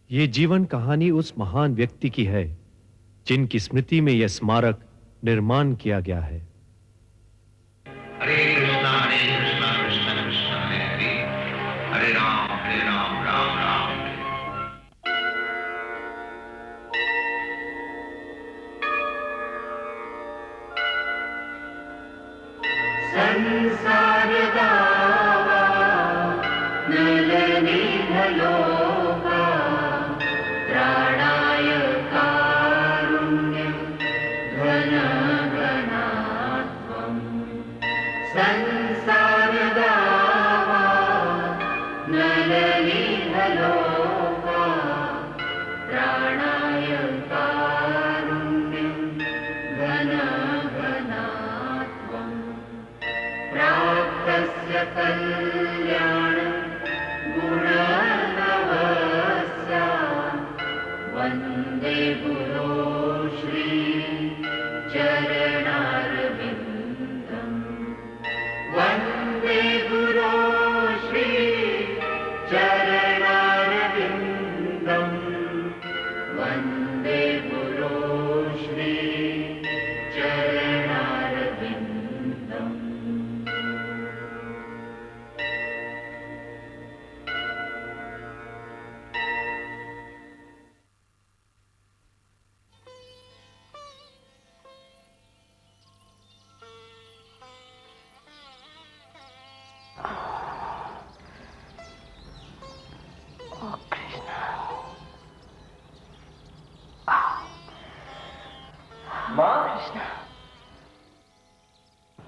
ये जीवन कहानी उस महान व्यक्ति की है जिनकी स्मृति में यह स्मारक निर्माण किया गया है। हरे कृष्णा कृष्ण कृष्ण हरे हरे, हरे राम राम राम। संसार दावा नलनी भलोका, प्राणाय कारुण्यं घन घनात्वं। संसार दावा नलनी भलोका, प्राणाय कारुण्यं घन घनात्वं। प्राप्तस्य कल्याण गुणनवस्य, वन्दे गुरो श्री चरणारविन्दम्। वन्दे गुरो श्री चरणारविन्दम्। वन्दे गुरो श्री चरणारविन्दम्।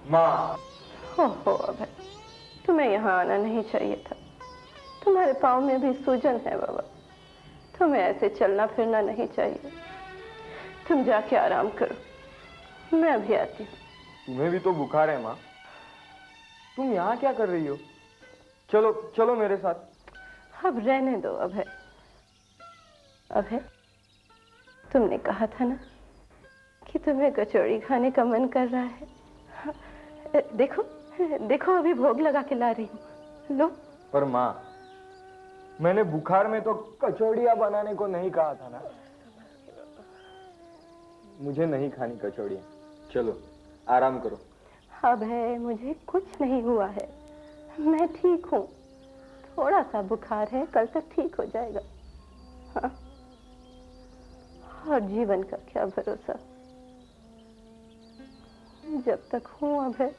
माँ, ओहो अभय, तुम्हें यहाँ आना नहीं चाहिए था। तुम्हारे पाँव में भी सूजन है बाबा। तुम्हें ऐसे चलना फिरना नहीं चाहिए। तुम जाके आराम करो, मैं अभी आती हूँ। तुम्हें भी तो बुखार है माँ। तुम यहाँ क्या कर रही हो? चलो चलो मेरे साथ। अब रहने दो अभय। अभय, तुमने कहा था ना कि तुम्हें कचौड़ी खाने का मन कर रहा है। देखो देखो, अभी भोग लगा के ला रही हूँ, लो। पर माँ, मैंने बुखार में तो कचौड़ियाँ बनाने को नहीं कहा था ना। मुझे नहीं खानी कचौड़ियाँ। चलो आराम करो। अभय, मुझे कुछ नहीं हुआ है, मैं ठीक हूँ। थोड़ा सा बुखार है, कल तक ठीक हो जाएगा। हाँ, और जीवन का क्या भरोसा, जब तक हूँ अभय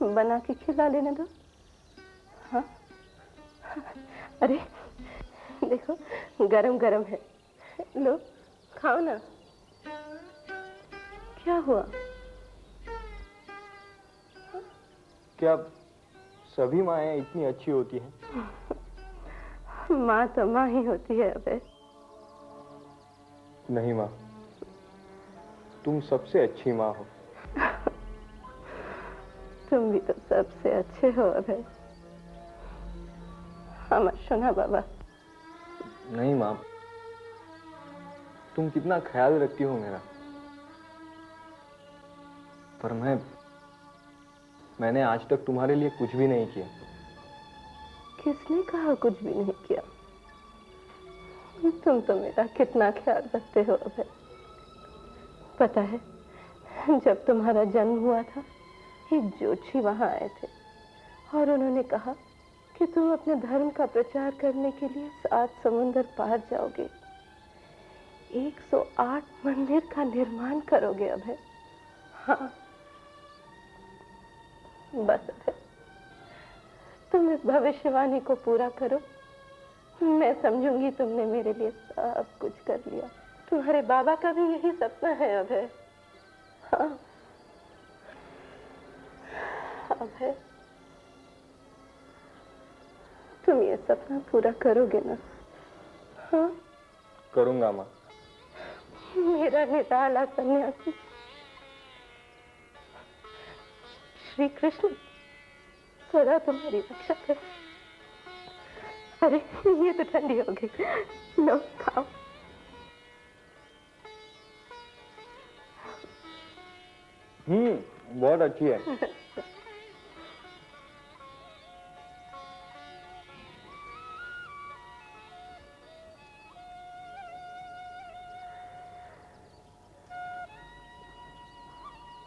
बना के खिला लेने दो। हाँ, अरे देखो गरम गरम है, लो खाओ ना। क्या हुआ? क्या सभी माएँ इतनी अच्छी होती हैं? माँ तो माँ ही होती है अबे। नहीं माँ, तुम सबसे अच्छी माँ हो। तुम भी तो सबसे अच्छे हो अबे। हाँ सुना बाबा। नहीं माँ, तुम कितना ख्याल रखती हो मेरा। पर मैंने आज तक तुम्हारे लिए कुछ भी नहीं किया। किसने कहा कुछ भी नहीं किया? तुम तो मेरा कितना ख्याल रखते हो अबे। पता है, जब तुम्हारा जन्म हुआ था, एक जोशी वहां आए थे और उन्होंने कहा कि तुम अपने धर्म का प्रचार करने के लिए 7 समुंदर पार जाओगे, 108 मंदिर का निर्माण करोगे अभय। हाँ बस अभय, तुम इस भविष्यवाणी को पूरा करो, मैं समझूंगी तुमने मेरे लिए सब कुछ कर लिया। तुम्हारे बाबा का भी यही सपना है अभय। हाँ अभय, तुम ये सपना पूरा करोगे ना? हाँ करूंगा माँ। मेरा निराला सन्यासी श्री कृष्ण सदा तुम्हारी रक्षा करे। अरे ये तो ठंडी हो गई, लो खाओ। बहुत अच्छी है।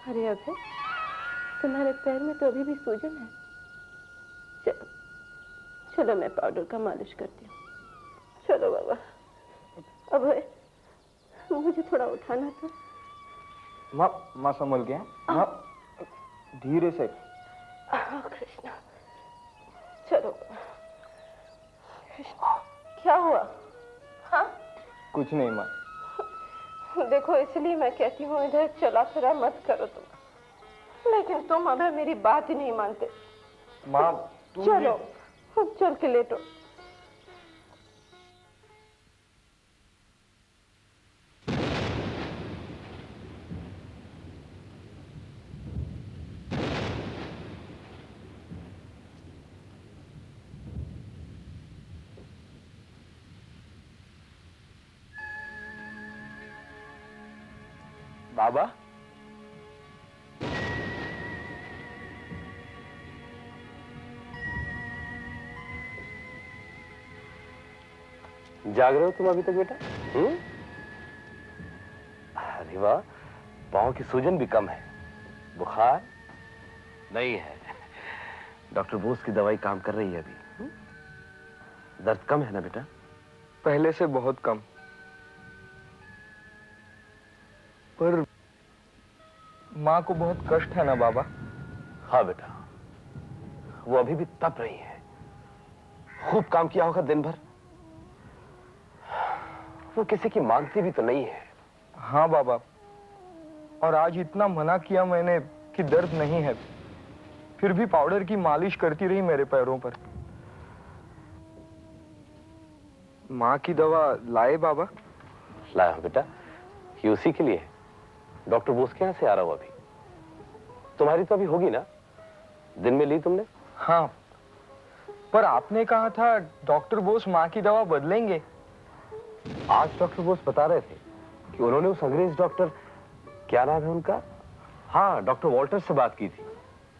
अरे अभय, तुम्हारे पैर में तो अभी भी सूजन है। चलो चलो, मैं पाउडर का मालिश करती हूँ। चलो बाबा। अभय, मुझे थोड़ा उठाना था। माँ संभल गया। माँ धीरे से। कृष्णा, चलो। कृष्णा, क्या हुआ? हाँ? कुछ नहीं माँ। देखो, इसलिए मैं कहती हूँ इधर चला फिरा मत करो तुम, लेकिन तुम अभी मेरी बात ही नहीं मानते। माँ तुम चलो, चल के लेटो। बाबा, जाग रहे हो तुम अभी तक बेटा? अरे वाह, पाँव की सूजन भी कम है, बुखार नहीं है। डॉक्टर बोस की दवाई काम कर रही है अभी। दर्द कम है ना बेटा? पहले से बहुत कम, पर माँ को बहुत कष्ट है ना बाबा? हाँ बेटा, वो अभी भी तप रही है। खूब काम किया होगा दिन भर। वो किसी की मांगती भी तो नहीं है। हाँ बाबा, और आज इतना मना किया मैंने कि दर्द नहीं है, फिर भी पाउडर की मालिश करती रही मेरे पैरों पर। माँ की दवा लाए बाबा? लाया हूं बेटा, ये उसी के लिए है। डॉक्टर बोस के यहाँ से आ रहा हूं अभी। तुम्हारी तो अभी होगी ना? दिन में ली तुमने? हाँ, पर आपने कहा था डॉक्टर बोस माँ की दवा बदलेंगे। आज डॉक्टर बोस बता रहे थे कि उन्होंने उस अंग्रेज डॉक्टर, क्या नाम है उनका, हाँ डॉक्टर वॉल्टर से बात की थी।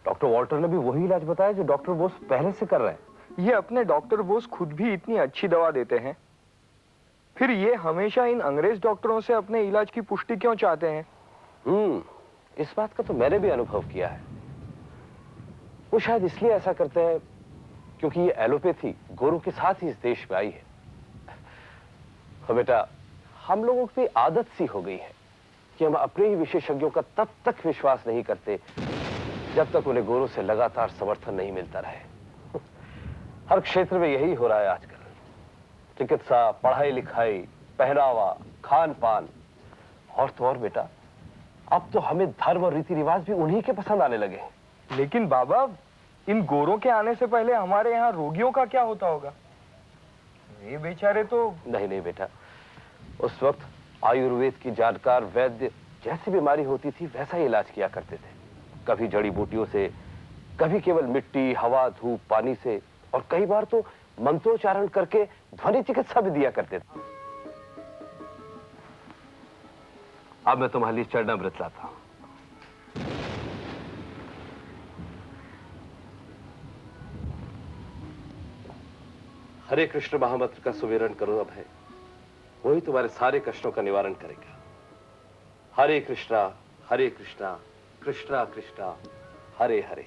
डॉक्टर वॉल्टर ने भी वही इलाज बताया जो डॉक्टर बोस पहले से कर रहे हैं। ये अपने डॉक्टर बोस खुद भी इतनी अच्छी दवा देते हैं, फिर ये हमेशा इन अंग्रेज डॉक्टरों से अपने इलाज की पुष्टि क्यों चाहते हैं? इस बात का तो मैंने भी अनुभव किया है। वो शायद इसलिए ऐसा करते हैं क्योंकि ये एलोपैथी गोरों के साथ ही इस देश में आई है। तो बेटा, हम लोगों की आदत सी हो गई है कि हम अपने ही विशेषज्ञों का तब तक विश्वास नहीं करते जब तक उन्हें गोरों से लगातार समर्थन नहीं मिलता रहे। हर क्षेत्र में यही हो रहा है आजकल। चिकित्सा, पढ़ाई लिखाई, पहनावा, खान पान, और तो और बेटा, अब तो हमें धर्म और रीति रिवाज भी उन्हीं के पसंद आने लगे हैं। लेकिन बाबा, इन गोरों के आने से पहले हमारे यहाँ रोगियों का क्या होता होगा? ये बेचारे तो... नहीं नहीं बेटा, उस वक्त आयुर्वेद की जानकार वैद्य जैसी बीमारी होती थी वैसा ही इलाज किया करते थे। कभी जड़ी बूटियों से, कभी केवल मिट्टी, हवा, धूप, पानी से, और कई बार तो मंत्रोच्चारण करके ध्वनि चिकित्सा भी दिया करते थे। अब मैं तुम्हारे लिए चरणामृत लाता हूं। हरे कृष्ण महामंत्र का सुमिरन करो अब है, वही तुम्हारे सारे कष्टों का निवारण करेगा। हरे कृष्णा कृष्णा कृष्णा हरे हरे।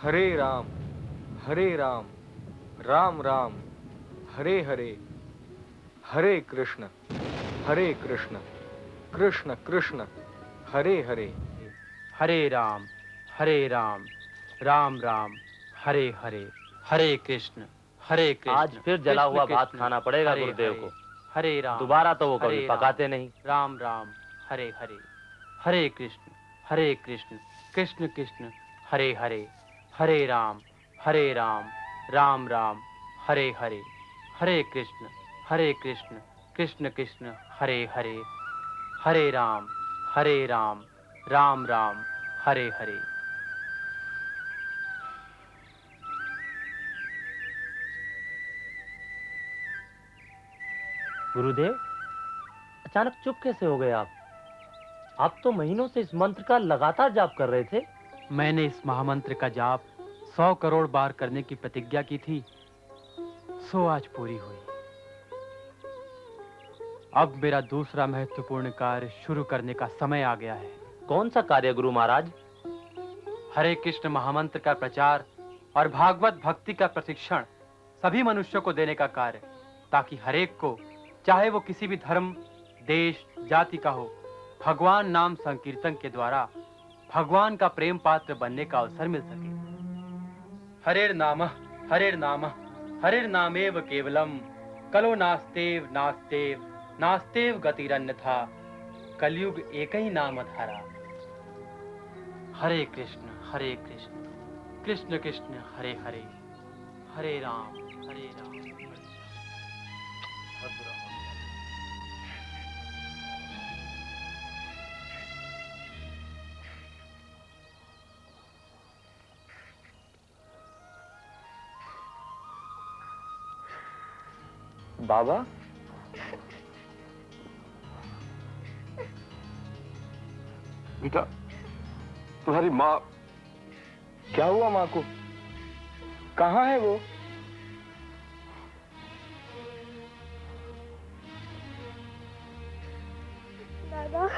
हरे राम राम राम हरे हरे, हरे कृष्ण कृष्ण कृष्ण हरे हरे। हरे राम राम राम हरे हरे, हरे कृष्ण आज फिर जला हुआ भात कृष्ण, खाना पड़ेगा हरे गुरुदेव हरे, को। हरे राम दोबारा तो वो कभी हरे राम, पकाते नहीं। राम राम हरे हरे, हरे कृष्ण कृष्ण कृष्ण हरे हरे, हरे राम राम राम हरे हरे, हरे कृष्ण कृष्ण कृष्ण हरे हरे, हरे राम राम राम हरे हरे। गुरुदेव, अचानक चुप कैसे हो गए आप? आप तो महीनों से इस मंत्र का लगातार जाप कर रहे थे। मैंने इस महामंत्र का जाप 100 करोड़ बार करने की प्रतिज्ञा की थी, सो आज पूरी हुई। अब मेरा दूसरा महत्वपूर्ण कार्य शुरू करने का समय आ गया है। कौन सा कार्य गुरु महाराज? हरे कृष्ण महामंत्र का प्रचार और भागवत भक्ति का प्रशिक्षण सभी मनुष्यों को देने का कार्य, ताकि हरेक को, चाहे वो किसी भी धर्म, देश, जाति का हो, भगवान नाम संकीर्तन के द्वारा भगवान का प्रेम पात्र बनने का अवसर मिल सके। हरेर नाम हरेर्नामेव केवलम, कलो नास्तेव नास्तेव नास्तेव गतिरन्यथा, कलयुग एक ही नाम धारा। हरे कृष्ण कृष्ण कृष्ण हरे हरे, हरे राम हरे राम। बाबा, बेटा, तुम्हारी माँ। क्या हुआ माँ को? कहाँ है वो? दादा,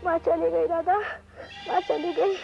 माँ चली गई। दादा, माँ चली गई।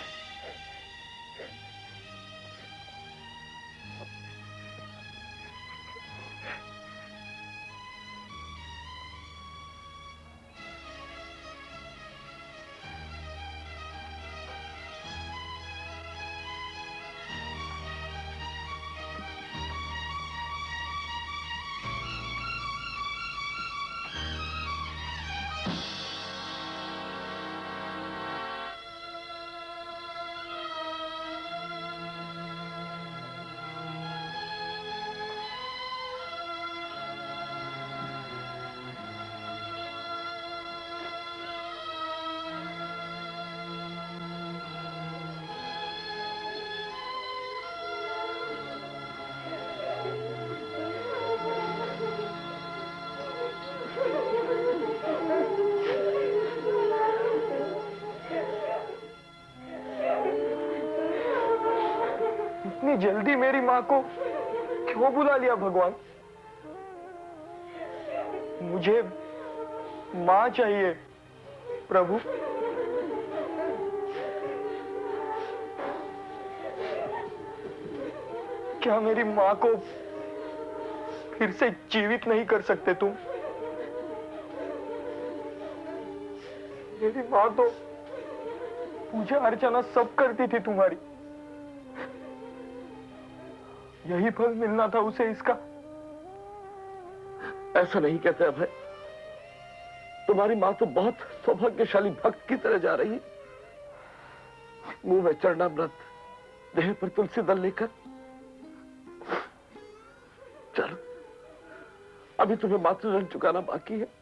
इतनी जल्दी मेरी माँ को क्यों बुला लिया भगवान? मुझे माँ चाहिए प्रभु। क्या मेरी माँ को फिर से जीवित नहीं कर सकते तुम? मेरी माँ तो पूजा अर्चना सब करती थी तुम्हारी। यही फल मिलना था उसे इसका। ऐसा नहीं कहते अभय, तुम्हारी माँ तो बहुत सौभाग्यशाली भक्त की तरह जा रही है। मुंह में चरणामृत, देह पर तुलसी दल लेकर। चलो, अभी तुम्हें मातृ ऋण चुकाना बाकी है।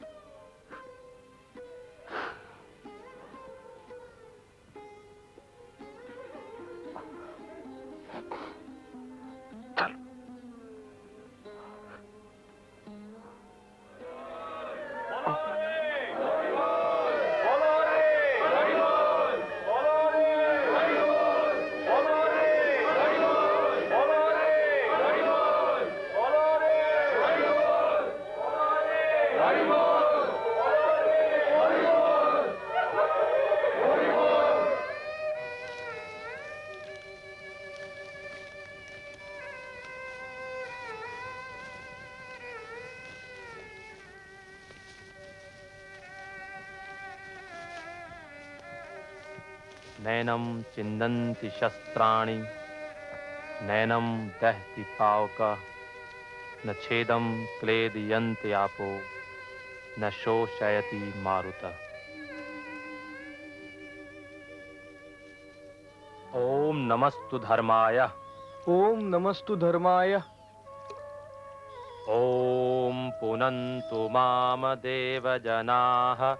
नैनम चिन्दन्ति शस्त्राणि, नैनम दहति पावकः, न छेदम क्लेदयन्ति आपो, न शोषयति मारुतः। ओम नमस्तु धर्माय। ओम नमस्तु धर्माय। ओम पुनन्तु माम देवजनाः,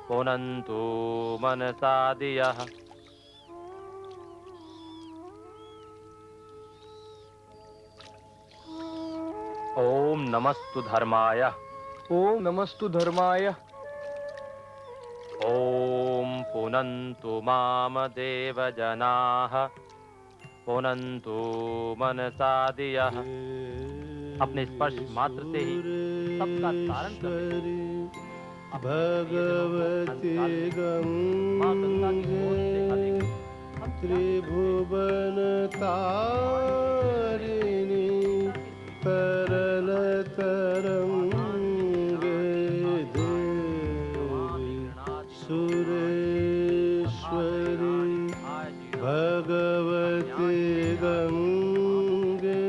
पुनन्तु मनसा धियः। ओम नमस्तु धर्माय। ओम नमस्तु धर्माय। ओम पुनन्तु माम देवजनाः, पुनन्तु मनसा धियः। अपने स्पर्श मात्र से ही सबका तारण कर दें। भगवती माँ गंगा की गोद देखा गंगे देखी त्रिभुवन तारिणी तरल तरंगे देवी सुरेश्वरी भगवती गंगे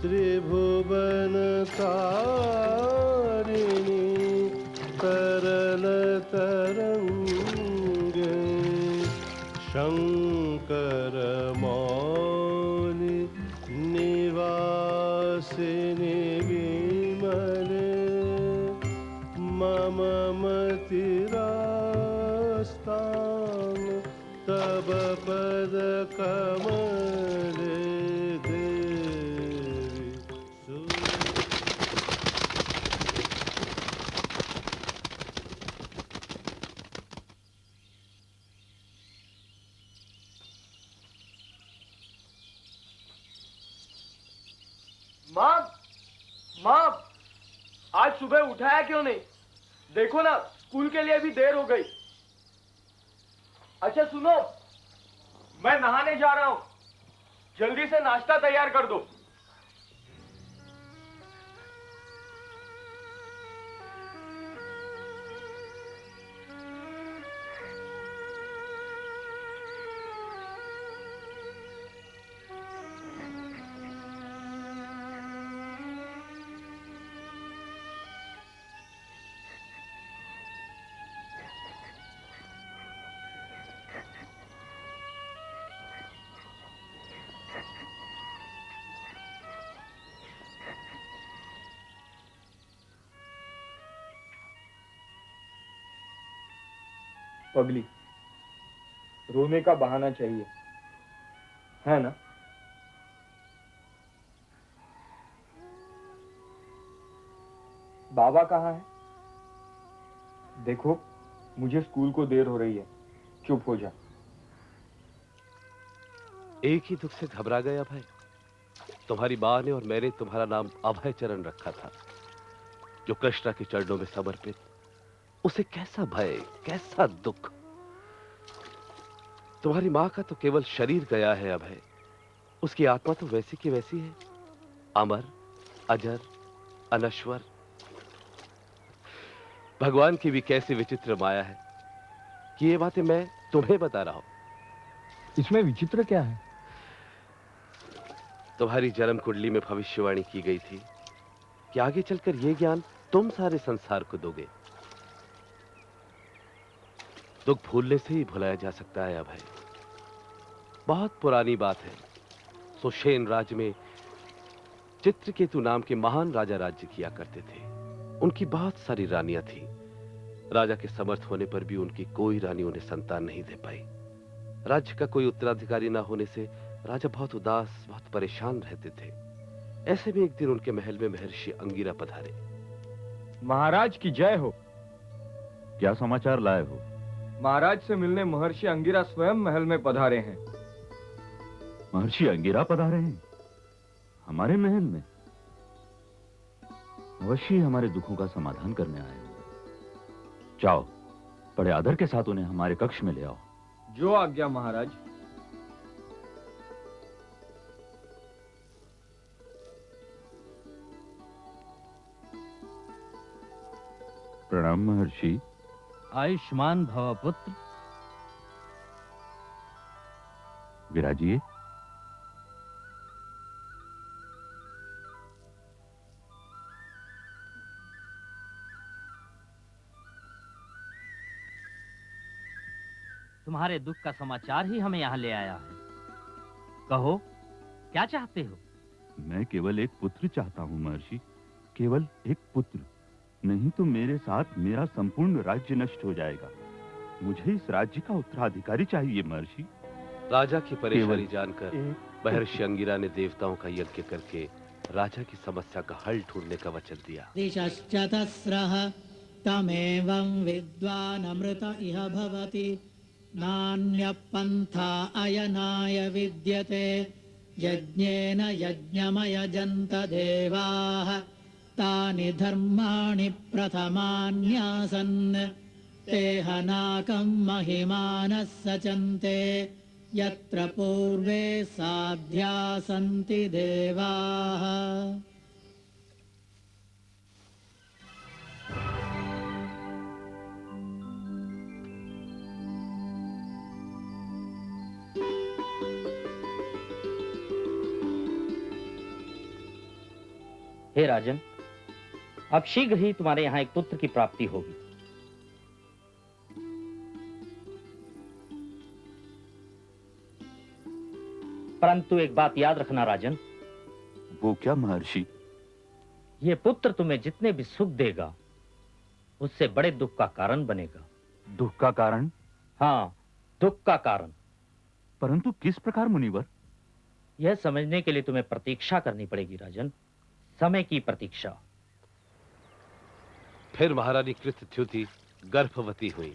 त्रिभुवन तारिणी तरल तरंगे शंकर मौली निवासिनी विमले मम मतिरास्तां तब पद कमले देवी माँ, माँ, आज सुबह उठाया क्यों नहीं? देखो ना, स्कूल के लिए भी देर हो गई। अच्छा सुनो, मैं नहाने जा रहा हूँ, जल्दी से नाश्ता तैयार कर दो। पगली, रोने का बहाना चाहिए, है ना? बाबा कहाँ है? देखो, मुझे स्कूल को देर हो रही है, चुप हो जा। एक ही दुख से घबरा गया भाई। तुम्हारी माँ ने और मैंने तुम्हारा नाम अभय चरण रखा था, जो कृष्णा के चरणों में समर्पित। उसे कैसा भय, कैसा दुख। तुम्हारी माँ का तो केवल शरीर गया है अभय, उसकी आत्मा तो वैसी की वैसी है, अमर, अजर, अनश्वर। भगवान की भी कैसी विचित्र माया है कि ये बातें मैं तुम्हें बता रहा हूं। इसमें विचित्र क्या है? तुम्हारी जन्म कुंडली में भविष्यवाणी की गई थी कि आगे चलकर यह ज्ञान तुम सारे संसार को दोगे। दुख भूलने से ही भुलाया जा सकता है अभय। बहुत पुरानी बात है। सुषेण राज्य में चित्रकेतु नाम के महान राजा राज्य किया करते थे। उनकी बहुत सारी रानियां थी। राजा के समर्थ होने पर भी उनकी कोई रानी उन्हें संतान नहीं दे पाई। राज्य का कोई उत्तराधिकारी ना होने से राजा बहुत उदास, बहुत परेशान रहते थे। ऐसे में एक दिन उनके महल में महर्षि अंगिरा पधारे। महाराज की जय हो। क्या समाचार लाए हो? महाराज से मिलने महर्षि अंगिरा स्वयं महल में पधारे हैं। महर्षि अंगिरा पधारे हैं हमारे महल में? अवश्य हमारे दुखों का समाधान करने आए होंगे। जाओ, बड़े आदर के साथ उन्हें हमारे कक्ष में ले आओ। जो आज्ञा महाराज। प्रणाम महर्षि। आयुष्मान भव पुत्र। विराजिए। तुम्हारे दुख का समाचार ही हमें यहाँ ले आया है। कहो, क्या चाहते हो? मैं केवल एक पुत्र चाहता हूँ महर्षि, केवल एक पुत्र। नहीं तो मेरे साथ मेरा संपूर्ण राज्य नष्ट हो जाएगा। मुझे इस राज्य का उत्तराधिकारी चाहिए महर्षि। राजा की परेशानी जानकर महर्षि अंगिरा ने देवताओं का यज्ञ करके राजा की समस्या का हल ढूंढने का वचन दिया। दिशश्चतस्रः तमेवं विद्वान् अमृत इह भवति नान्यपन्था अयनाय विद्यते यज्ञेन यज्ञमयजन्त देवाः तानि धर्माणि प्रथमान्यासन् ते हनाकं महिमानः सचन्ते यत्र पूर्वे साध्या सन्ति देवाः। हे राजन, अब शीघ्र ही तुम्हारे यहाँ एक पुत्र की प्राप्ति होगी। परंतु एक बात याद रखना राजन। वो क्या महर्षि? ये पुत्र तुम्हें जितने भी सुख देगा उससे बड़े दुख का कारण बनेगा। दुख का कारण? हाँ, दुख का कारण। परंतु किस प्रकार मुनिवर? यह समझने के लिए तुम्हें प्रतीक्षा करनी पड़ेगी राजन, समय की प्रतीक्षा। फिर महारानी कृतथ्युति गर्भवती हुई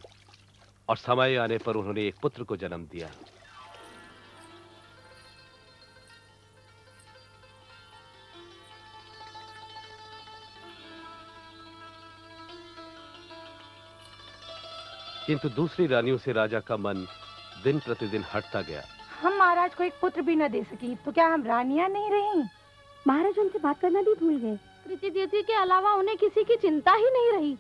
और समय आने पर उन्होंने एक पुत्र को जन्म दिया। किंतु दूसरी रानियों से राजा का मन दिन प्रतिदिन हटता गया। हम महाराज को एक पुत्र भी न दे सकी तो क्या हम रानियां नहीं रही? महाराज उनसे बात करना भी भूल गए। कृतिदिति के अलावा उन्हें किसी की चिंता ही नहीं रही।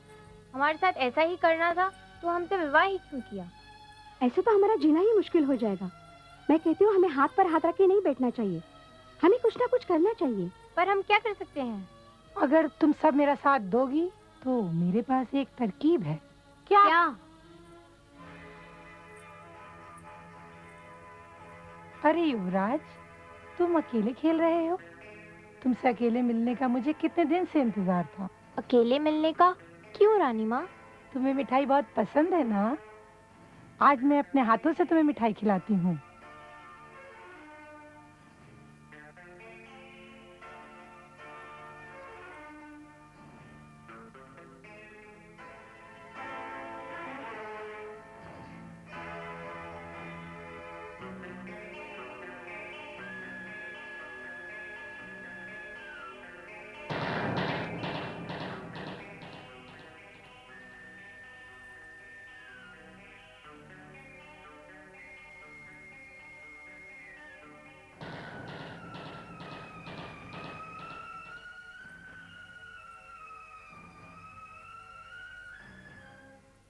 हमारे साथ ऐसा ही करना था तो हमसे विवाह ही क्यों किया? ऐसे तो हमारा जीना ही मुश्किल हो जाएगा। मैं कहती हूँ हमें हाथ पर हाथ रख के नहीं बैठना चाहिए, हमें कुछ ना कुछ करना चाहिए। पर हम क्या कर सकते हैं? अगर तुम सब मेरा साथ दोगी तो मेरे पास एक तरकीब है। क्या? अरे युवराज, तुम अकेले खेल रहे हो? तुमसे अकेले मिलने का मुझे कितने दिन से इंतजार था। अकेले मिलने का? क्यों रानी माँ? तुम्हें मिठाई बहुत पसंद है ना? आज मैं अपने हाथों से तुम्हें मिठाई खिलाती हूँ।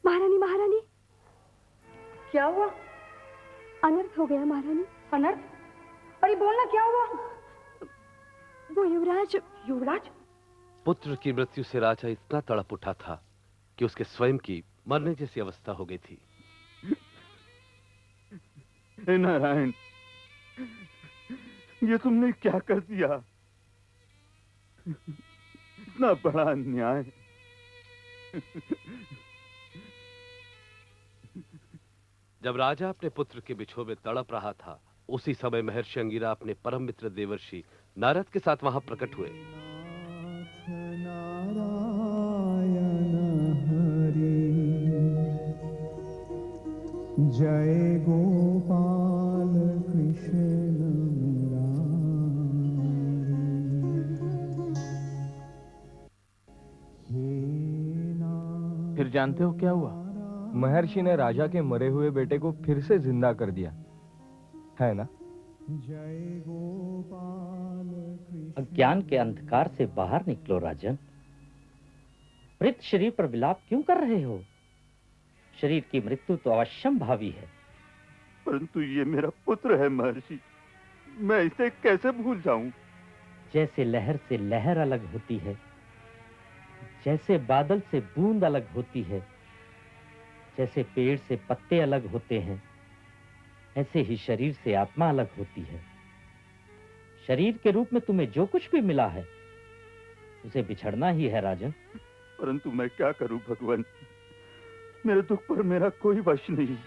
महारानी, महारानी, क्या हुआ? अनर्थ हो गया महारानी। अनर्थ? अरे बोलना, क्या हुआ? वो युवराज। युवराज? पुत्र की मृत्यु से राजा इतना तड़प उठा था कि उसके स्वयं की मरने जैसी अवस्था हो गई थी। हे नारायण, ये तुमने क्या कर दिया? इतना बड़ा अन्याय। जब राजा अपने पुत्र के बिछोह में तड़प रहा था, उसी समय महर्षि अंगिरा अपने परम मित्र देवर्षि नारद के साथ वहां प्रकट हुए। जय गोपाल कृष्ण मुरारी। फिर जानते हो क्या हुआ? महर्षि ने राजा के मरे हुए बेटे को फिर से जिंदा कर दिया है ना? अज्ञान के अंधकार से बाहर निकलो राजन। मृत शरीर पर विलाप क्यों कर रहे हो? शरीर की मृत्यु तो अवश्यम भावी है। परंतु ये मेरा पुत्र है महर्षि, मैं इसे कैसे भूल जाऊं? जैसे लहर से लहर अलग होती है, जैसे बादल से बूंद अलग होती है, जैसे पेड़ से पत्ते अलग होते हैं, ऐसे ही शरीर से आत्मा अलग होती है। शरीर के रूप में तुम्हें जो कुछ भी मिला है उसे बिछड़ना ही है राजन। परंतु मैं क्या करूं भगवान, मेरे दुख पर मेरा कोई वश नहीं,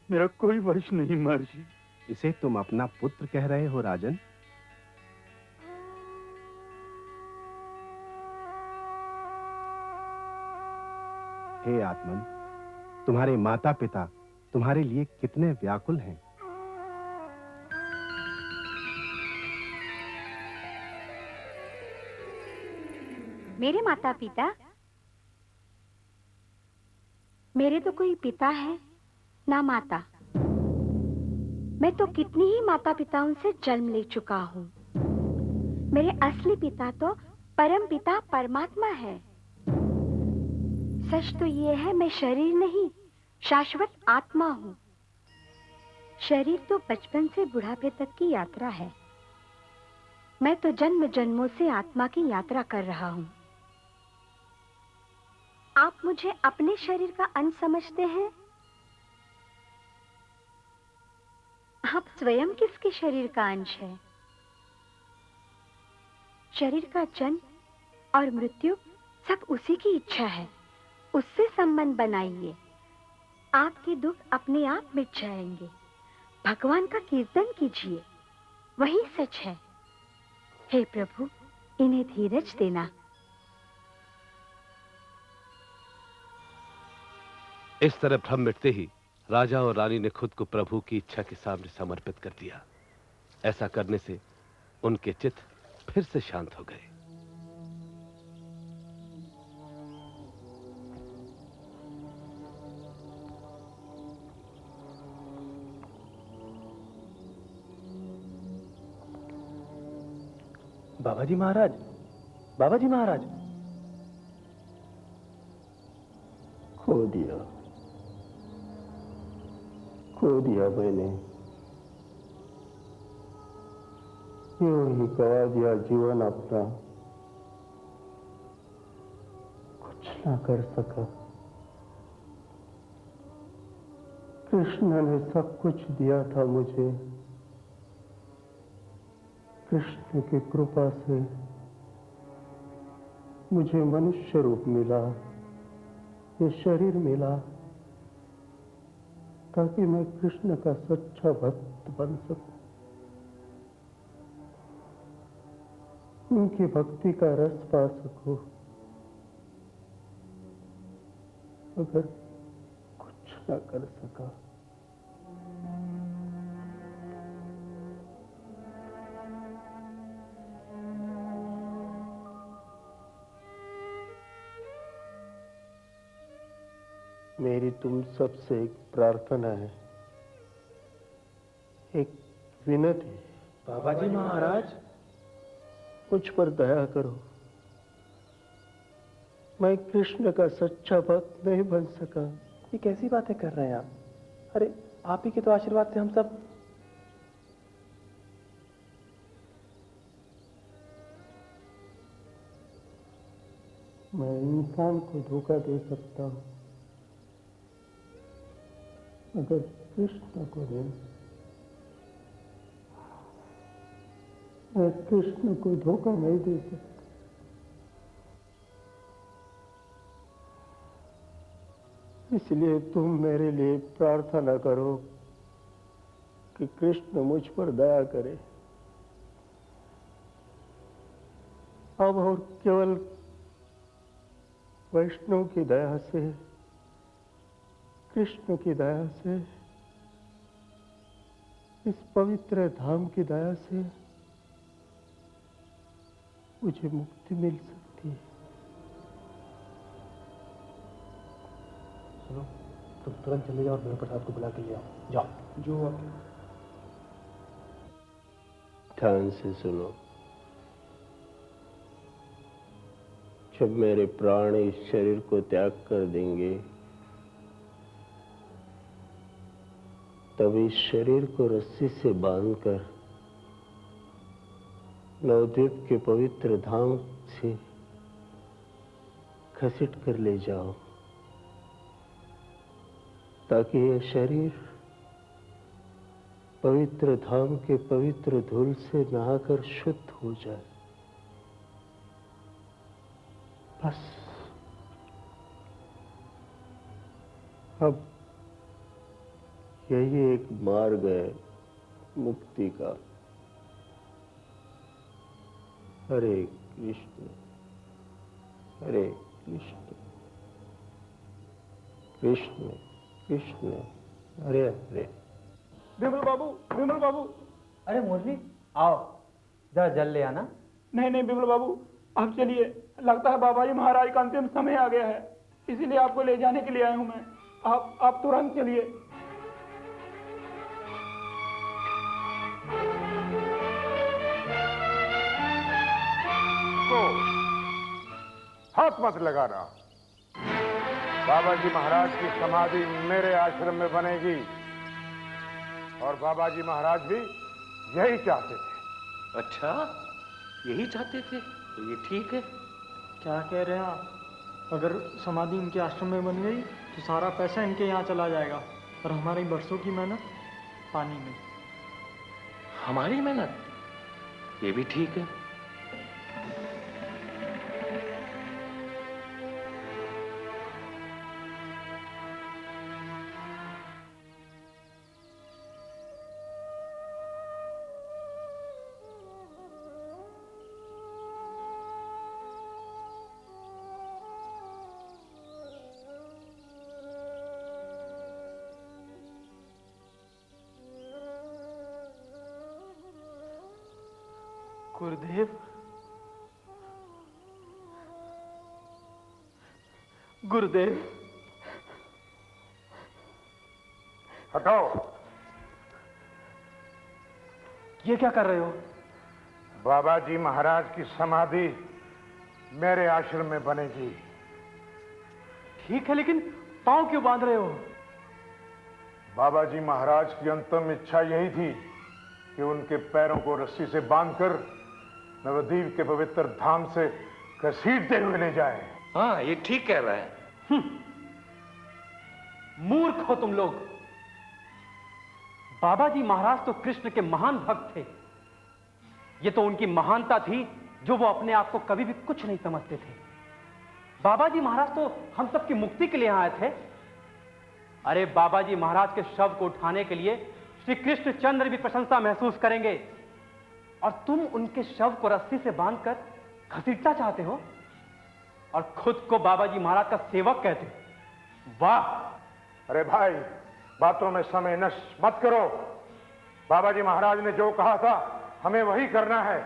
मेरा कोई वश नहीं महर्षि। इसे तुम अपना पुत्र कह रहे हो राजन? हे आत्मन, तुम्हारे माता पिता तुम्हारे लिए कितने व्याकुल हैं। मेरे माता पिता? मेरे तो कोई पिता है ना माता। मैं तो कितनी ही माता पिताओं से जन्म ले चुका हूँ। मेरे असली पिता तो परम पिता परमात्मा है। सच तो ये है, मैं शरीर नहीं, शाश्वत आत्मा हूँ। शरीर तो बचपन से बुढ़ापे तक की यात्रा है। मैं तो जन्म जन्मों से आत्मा की यात्रा कर रहा हूँ। आप मुझे अपने शरीर का अंश समझते हैं? आप स्वयं किसके शरीर का अंश है? शरीर का जन्म और मृत्यु सब उसी की इच्छा है। उससे संबंध बनाइए, आपके दुख अपने आप मिट जाएंगे। भगवान का कीर्तन कीजिए, वही सच है। हे प्रभु, इन्हें धीरज देना। इस तरह भ्रम मिटते ही राजा और रानी ने खुद को प्रभु की इच्छा के सामने समर्पित कर दिया। ऐसा करने से उनके चित्त फिर से शांत हो गए। बाबाजी महाराज, बाबाजी महाराज। खो दिया मैंने। यूं ही गवा दिया जीवन अपना, कुछ ना कर सका। कृष्ण ने सब कुछ दिया था मुझे। कृष्ण की कृपा से मुझे मनुष्य रूप मिला, ये शरीर मिला, ताकि मैं कृष्ण का सच्चा भक्त बन सकूं, उनकी भक्ति का रस पा सकूं। मगर कुछ न कर सका। मेरी तुम सबसे एक प्रार्थना है, एक विनती। बाबाजी महाराज, मुझ पर दया करो। मैं कृष्ण का सच्चा भक्त नहीं बन सका। ये कैसी बातें कर रहे हैं आप? अरे आप ही के तो आशीर्वाद से हम सब। मैं इंसान को धोखा दे सकता हूं, मगर कृष्ण को दे। मैं कृष्ण को धोखा नहीं दे सकता। इसलिए तुम मेरे लिए प्रार्थना करो कि कृष्ण मुझ पर दया करे। अब और केवल वैष्णव की दया से, कृष्ण की दया से, इस पवित्र धाम की दया से मुझे मुक्ति मिल सकती है। सुनो, तुम तुरंत चले जाओ और मेरे प्रसाद को बुला के ले आओ। जाओ। जो आपके। ध्यान से सुनो। जब मेरे प्राण इस शरीर को त्याग कर देंगे, तब इस शरीर को रस्सी से बांधकर नवद्वीप के पवित्र धाम से घसीट कर ले जाओ, ताकि यह शरीर पवित्र धाम के पवित्र धूल से नहाकर शुद्ध हो जाए। बस अब यही एक मार्ग है मुक्ति का। हरे कृष्ण, हरे कृष्ण, कृष्ण कृष्ण, हरे हरे। विमल बाबू, विमल बाबू। अरे मुरली, आओ जरा जल ले आना। नहीं नहीं विमल बाबू, आप चलिए, लगता है बाबा जी महाराज का अंतिम समय आ गया है, इसीलिए आपको ले जाने के लिए आया हूं मैं। आप तुरंत चलिए। हाथ मत लगाना। बाबा जी महाराज की समाधि मेरे आश्रम में बनेगी और बाबा जी महाराज भी यही चाहते थे। अच्छा, यही चाहते थे तो ये ठीक है। क्या कह रहे हैं आप? अगर समाधि इनके आश्रम में बन गई तो सारा पैसा इनके यहाँ चला जाएगा और हमारी बरसों की मेहनत पानी में। हमारी मेहनत? ये भी ठीक है। गुरुदेव, गुरुदेव। हटो। ये क्या कर रहे हो? बाबा जी महाराज की समाधि मेरे आश्रम में बनेगी। ठीक है, लेकिन पांव क्यों बांध रहे हो? बाबा जी महाराज की अंतिम इच्छा यही थी कि उनके पैरों को रस्सी से बांधकर नवद्वीप के पवित्र धाम से घसीटते हुए ले जाए। हाँ, ये ठीक कह रहा है। मूर्ख हो तुम लोग। बाबा जी महाराज तो कृष्ण के महान भक्त थे। ये तो उनकी महानता थी जो वो अपने आप को कभी भी कुछ नहीं समझते थे। बाबा जी महाराज तो हम सबकी मुक्ति के लिए आए थे। अरे बाबा जी महाराज के शव को उठाने के लिए श्री कृष्णचंद्र भी प्रशंसा महसूस करेंगे और तुम उनके शव को रस्सी से बांधकर घसीटना चाहते हो और खुद को बाबा जी महाराज का सेवक कहते हो। वाह! अरे भाई, बातों में समय नष्ट मत करो। बाबा जी महाराज ने जो कहा था हमें वही करना है।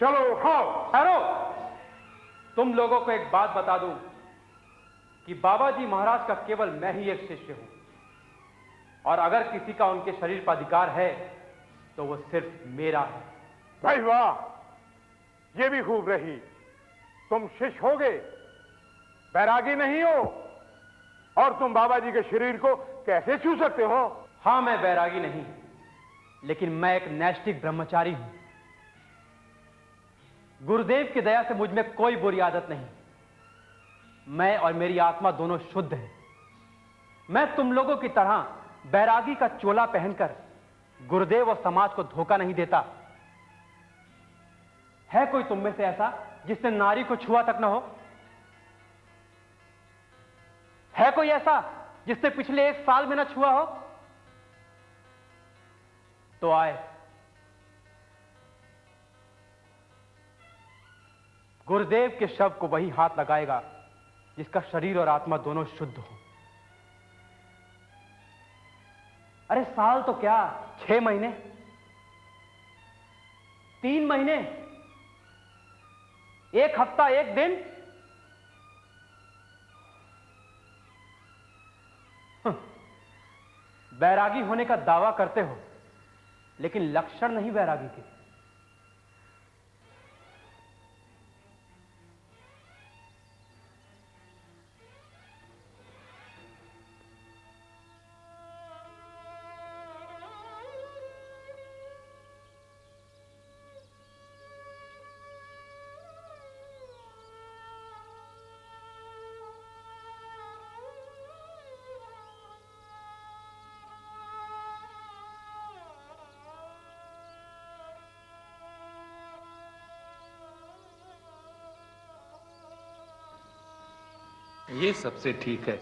चलो उठाओ। ठहरो। तुम लोगों को एक बात बता दूं कि बाबा जी महाराज का केवल मैं ही एक शिष्य हूं और अगर किसी का उनके शरीर पर अधिकार है तो वो सिर्फ मेरा है। भाई वाह, ये भी खूब रही। तुम शिष्य हो गए, बैरागी नहीं हो, और तुम बाबा जी के शरीर को कैसे छू सकते हो? हां, मैं बैरागी नहीं, लेकिन मैं एक नैष्ठिक ब्रह्मचारी हूं। गुरुदेव की दया से मुझ में कोई बुरी आदत नहीं। मैं और मेरी आत्मा दोनों शुद्ध है। मैं तुम लोगों की तरह बैरागी का चोला पहनकर गुरुदेव और समाज को धोखा नहीं देता। है कोई तुम में से ऐसा जिसने नारी को छुआ तक न हो? है कोई ऐसा जिसने पिछले 1 साल में न छुआ हो? तो आए। गुरुदेव के शव को वही हाथ लगाएगा जिसका शरीर और आत्मा दोनों शुद्ध हो। अरे साल तो क्या, 6 महीने, 3 महीने, 1 हफ्ता, 1 दिन। बैरागी होने का दावा करते हो लेकिन लक्षण नहीं बैरागी के। ये सबसे ठीक है।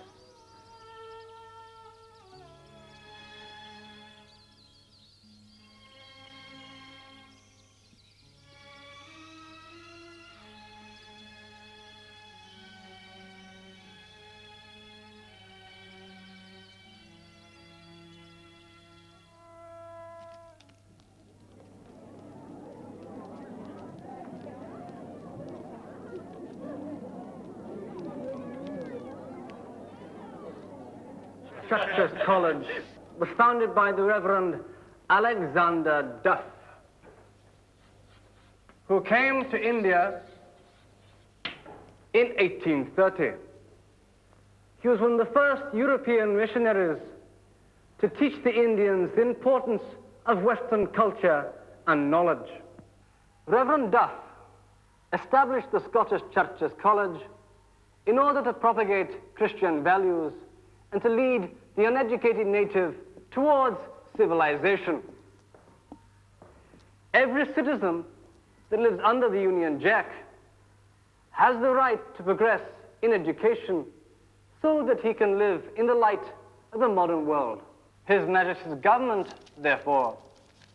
Churches College was founded by the Reverend Alexander Duff, who came to India in 1830. He was one of the first European missionaries to teach the Indians the importance of Western culture and knowledge. Reverend Duff established the Scottish Churches College in order to propagate Christian values and to lead the uneducated native towards civilization. Every citizen that lives under the Union Jack has the right to progress in education so that he can live in the light of the modern world. His Majesty's government, therefore,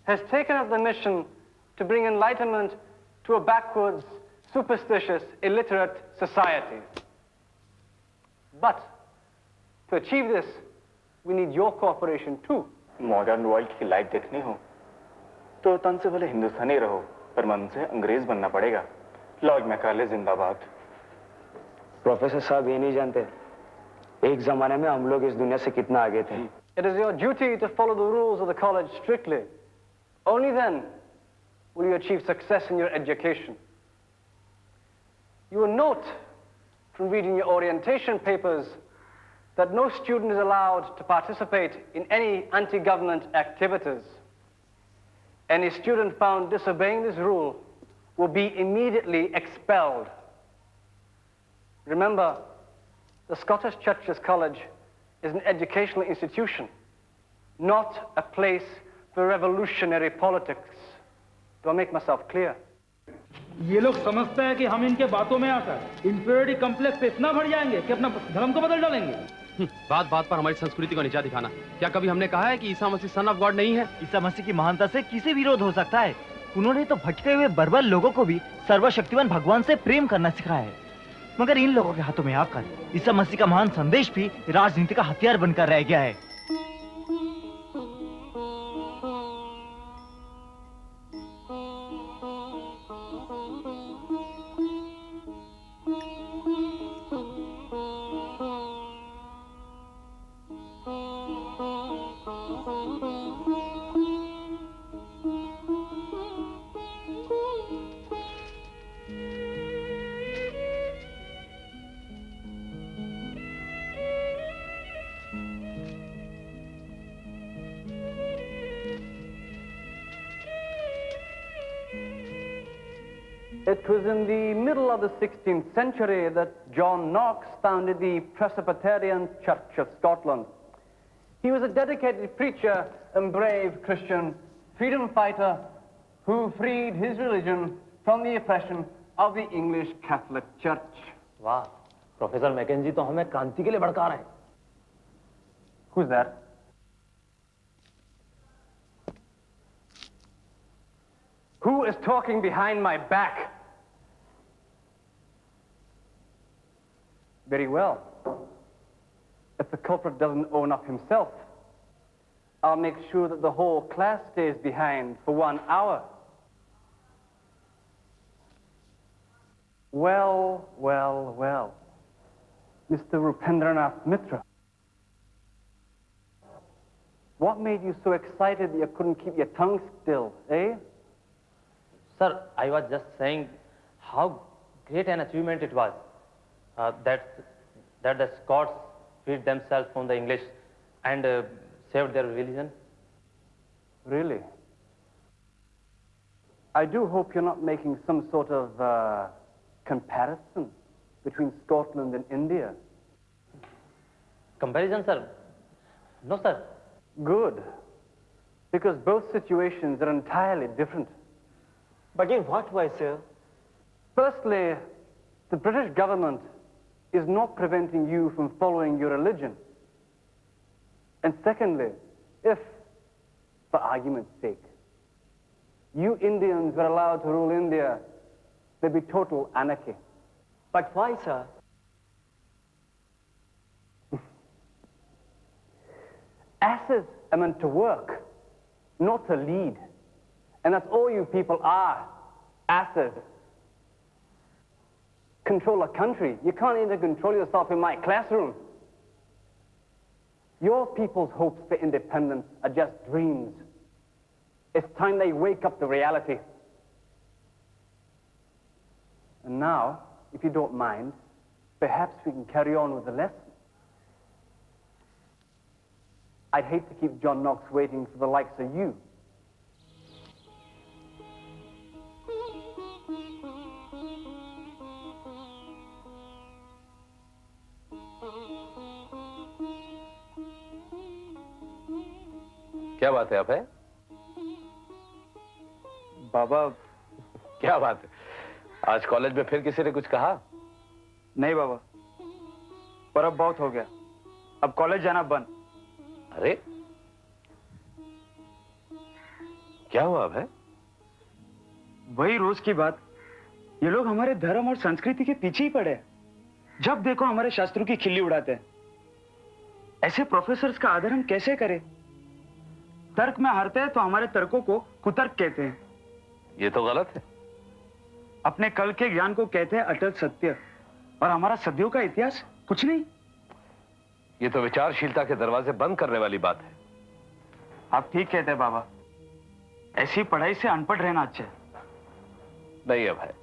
has taken up the mission to bring enlightenment to a backwards, superstitious, illiterate society. But to achieve this, we need your cooperation too. Modern world की life देखनी हो तो तन से भले हिंदुस्तानी रहो पर मन से अंग्रेज बनना पड़ेगा। लॉर्ड मैकाले जिंदाबाद। प्रोफेसर साहब ये नहीं जानते एक जमाने में हम लोग इस दुनिया से कितना आगे थे। It is your duty to follow the rules of the college strictly. Only then will you achieve success in your education. You will note from reading your orientation papers that no student is allowed to participate in any anti-government activities. Any student found disobeying this rule will be immediately expelled. Remember, the Scottish Churches College is an educational institution, not a place for revolutionary politics. Do I make myself clear? ये लोग समझते हैं कि हम इनके बातों में आकर इंफीरियरिटी कॉम्प्लेक्स पे इतना भर जाएंगे कि अपना धर्म को बदल डालेंगे। बात बात पर हमारी संस्कृति को नीचा दिखाना। क्या कभी हमने कहा है कि Isa Masih son of God नहीं है? ईसा मसीह की महानता से किसे विरोध हो सकता है? उन्होंने तो भटके हुए बर्बर लोगों को भी सर्वशक्तिवान भगवान से प्रेम करना सिखाया है। मगर इन लोगों के हाथों में आकर ईसा मसीह का महान संदेश भी राजनीति का हथियार बनकर रह गया है। It was in the middle of the 16th century that John Knox founded the Presbyterian Church of Scotland. He was a dedicated preacher and brave Christian freedom fighter who freed his religion from the oppression of the English Catholic Church. वाह, professor McKenzie तो हमें क्रांति के लिए भड़का रहे हैं। Who's that? Who is talking behind my back? Very well. If the culprit doesn't own up himself, I'll make sure that the whole class stays behind for 1 hour. Well, well, well. Mr. Rupendranath Mitra. What made you so excited that you couldn't keep your tongue still, eh? Sir, I was just saying how great an achievement it was that the Scots freed themselves from the English and saved their religion. Really? I do hope you're not making some sort of comparison between Scotland and India. Comparison, sir? No, sir. Good. Because both situations are entirely different. But in what way, sir? Firstly, the British government is not preventing you from following your religion. And secondly, if, for argument's sake, you Indians were allowed to rule India, there'd be total anarchy. But why, sir? Asses are meant to work, not to lead. And that's all you people are, asses. Control a country. You can't even control yourself in my classroom. Your people's hopes for independence are just dreams. It's time they wake up to reality. And now, if you don't mind, perhaps we can carry on with the lesson. I'd hate to keep John Knox waiting for the likes of you. क्या बात है आप है? बाबा, क्या बात है? आज college में फिर किसी ने कुछ कहा? नहीं बाबा, पर अब बहुत हो गया। अब कॉलेज जाना बंद। अरे क्या हुआ अब है? वही रोज की बात। ये लोग हमारे धर्म और संस्कृति के पीछे ही पड़े हैं। जब देखो हमारे शास्त्रों की खिल्ली उड़ाते हैं। ऐसे प्रोफेसर्स का आदर हम कैसे करें? तर्क में हारते हैं तो हमारे तर्कों को कुतर्क कहते हैं। ये तो गलत है। अपने कल के ज्ञान को कहते हैं अटल सत्य, और हमारा सदियों का इतिहास कुछ नहीं। ये तो विचारशीलता के दरवाजे बंद करने वाली बात है। आप ठीक कहते हैं बाबा। ऐसी पढ़ाई से अनपढ़ रहना अच्छा है। नहीं अब है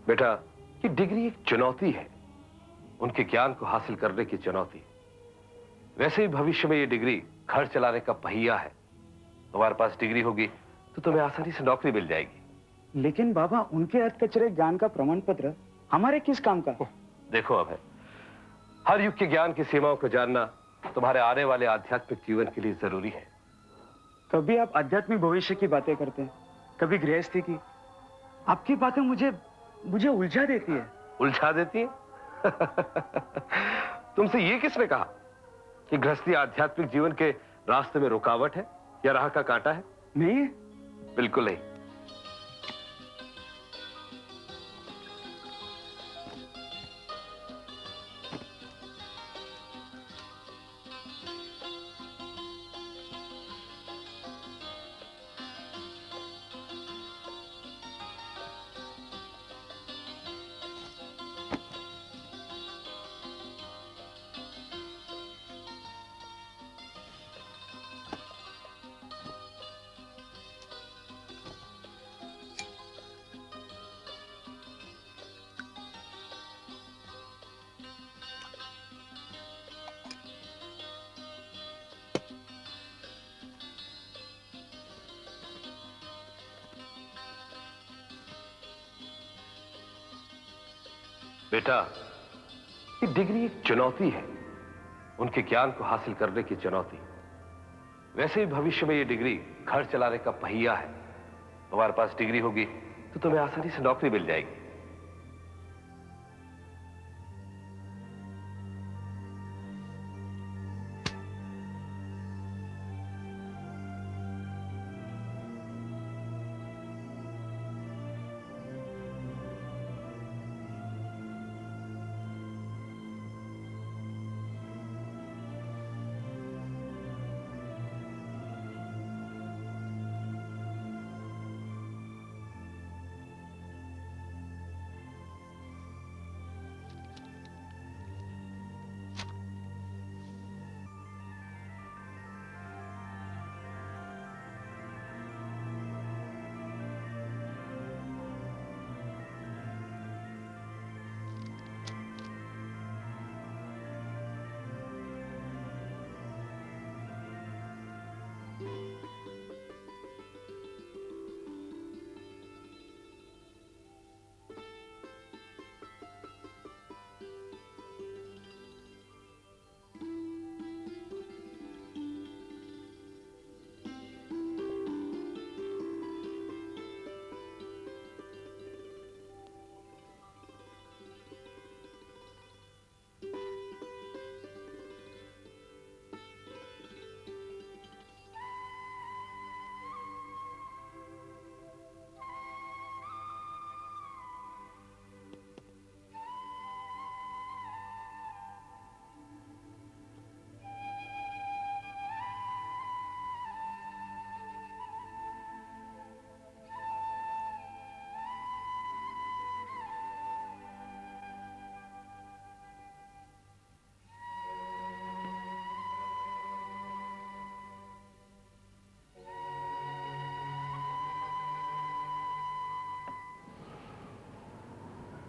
बेटा, ये डिग्री एक चुनौती है, उनके ज्ञान को हासिल करने की चुनौती। वैसे ही भविष्य में ये डिग्री घर चलाने का पहिया है। तुम्हारे पास डिग्री होगी तो तुम्हें आसानी से नौकरी मिल जाएगी। लेकिन बाबा, उनके अधकचरे ज्ञान का प्रमाण पत्र हमारे किस काम का? देखो अब है, हर युग के ज्ञान की सीमाओं को जानना तुम्हारे आने वाले आध्यात्मिक जीवन के लिए जरूरी है। कभी आप आध्यात्मिक भविष्य की बातें करते हैं, कभी गृहस्थी की। आपकी बातें मुझे उलझा देती है। उलझा देती है? तुमसे ये किसने कहा कि गृहस्थी आध्यात्मिक जीवन के रास्ते में रुकावट है या राह का कांटा है? नहीं, बिल्कुल नहीं। बेटा, ये डिग्री एक चुनौती है, उनके ज्ञान को हासिल करने की चुनौती। वैसे ही भविष्य में ये डिग्री घर चलाने का पहिया है। तुम्हारे पास डिग्री होगी तो तुम्हें आसानी से नौकरी मिल जाएगी।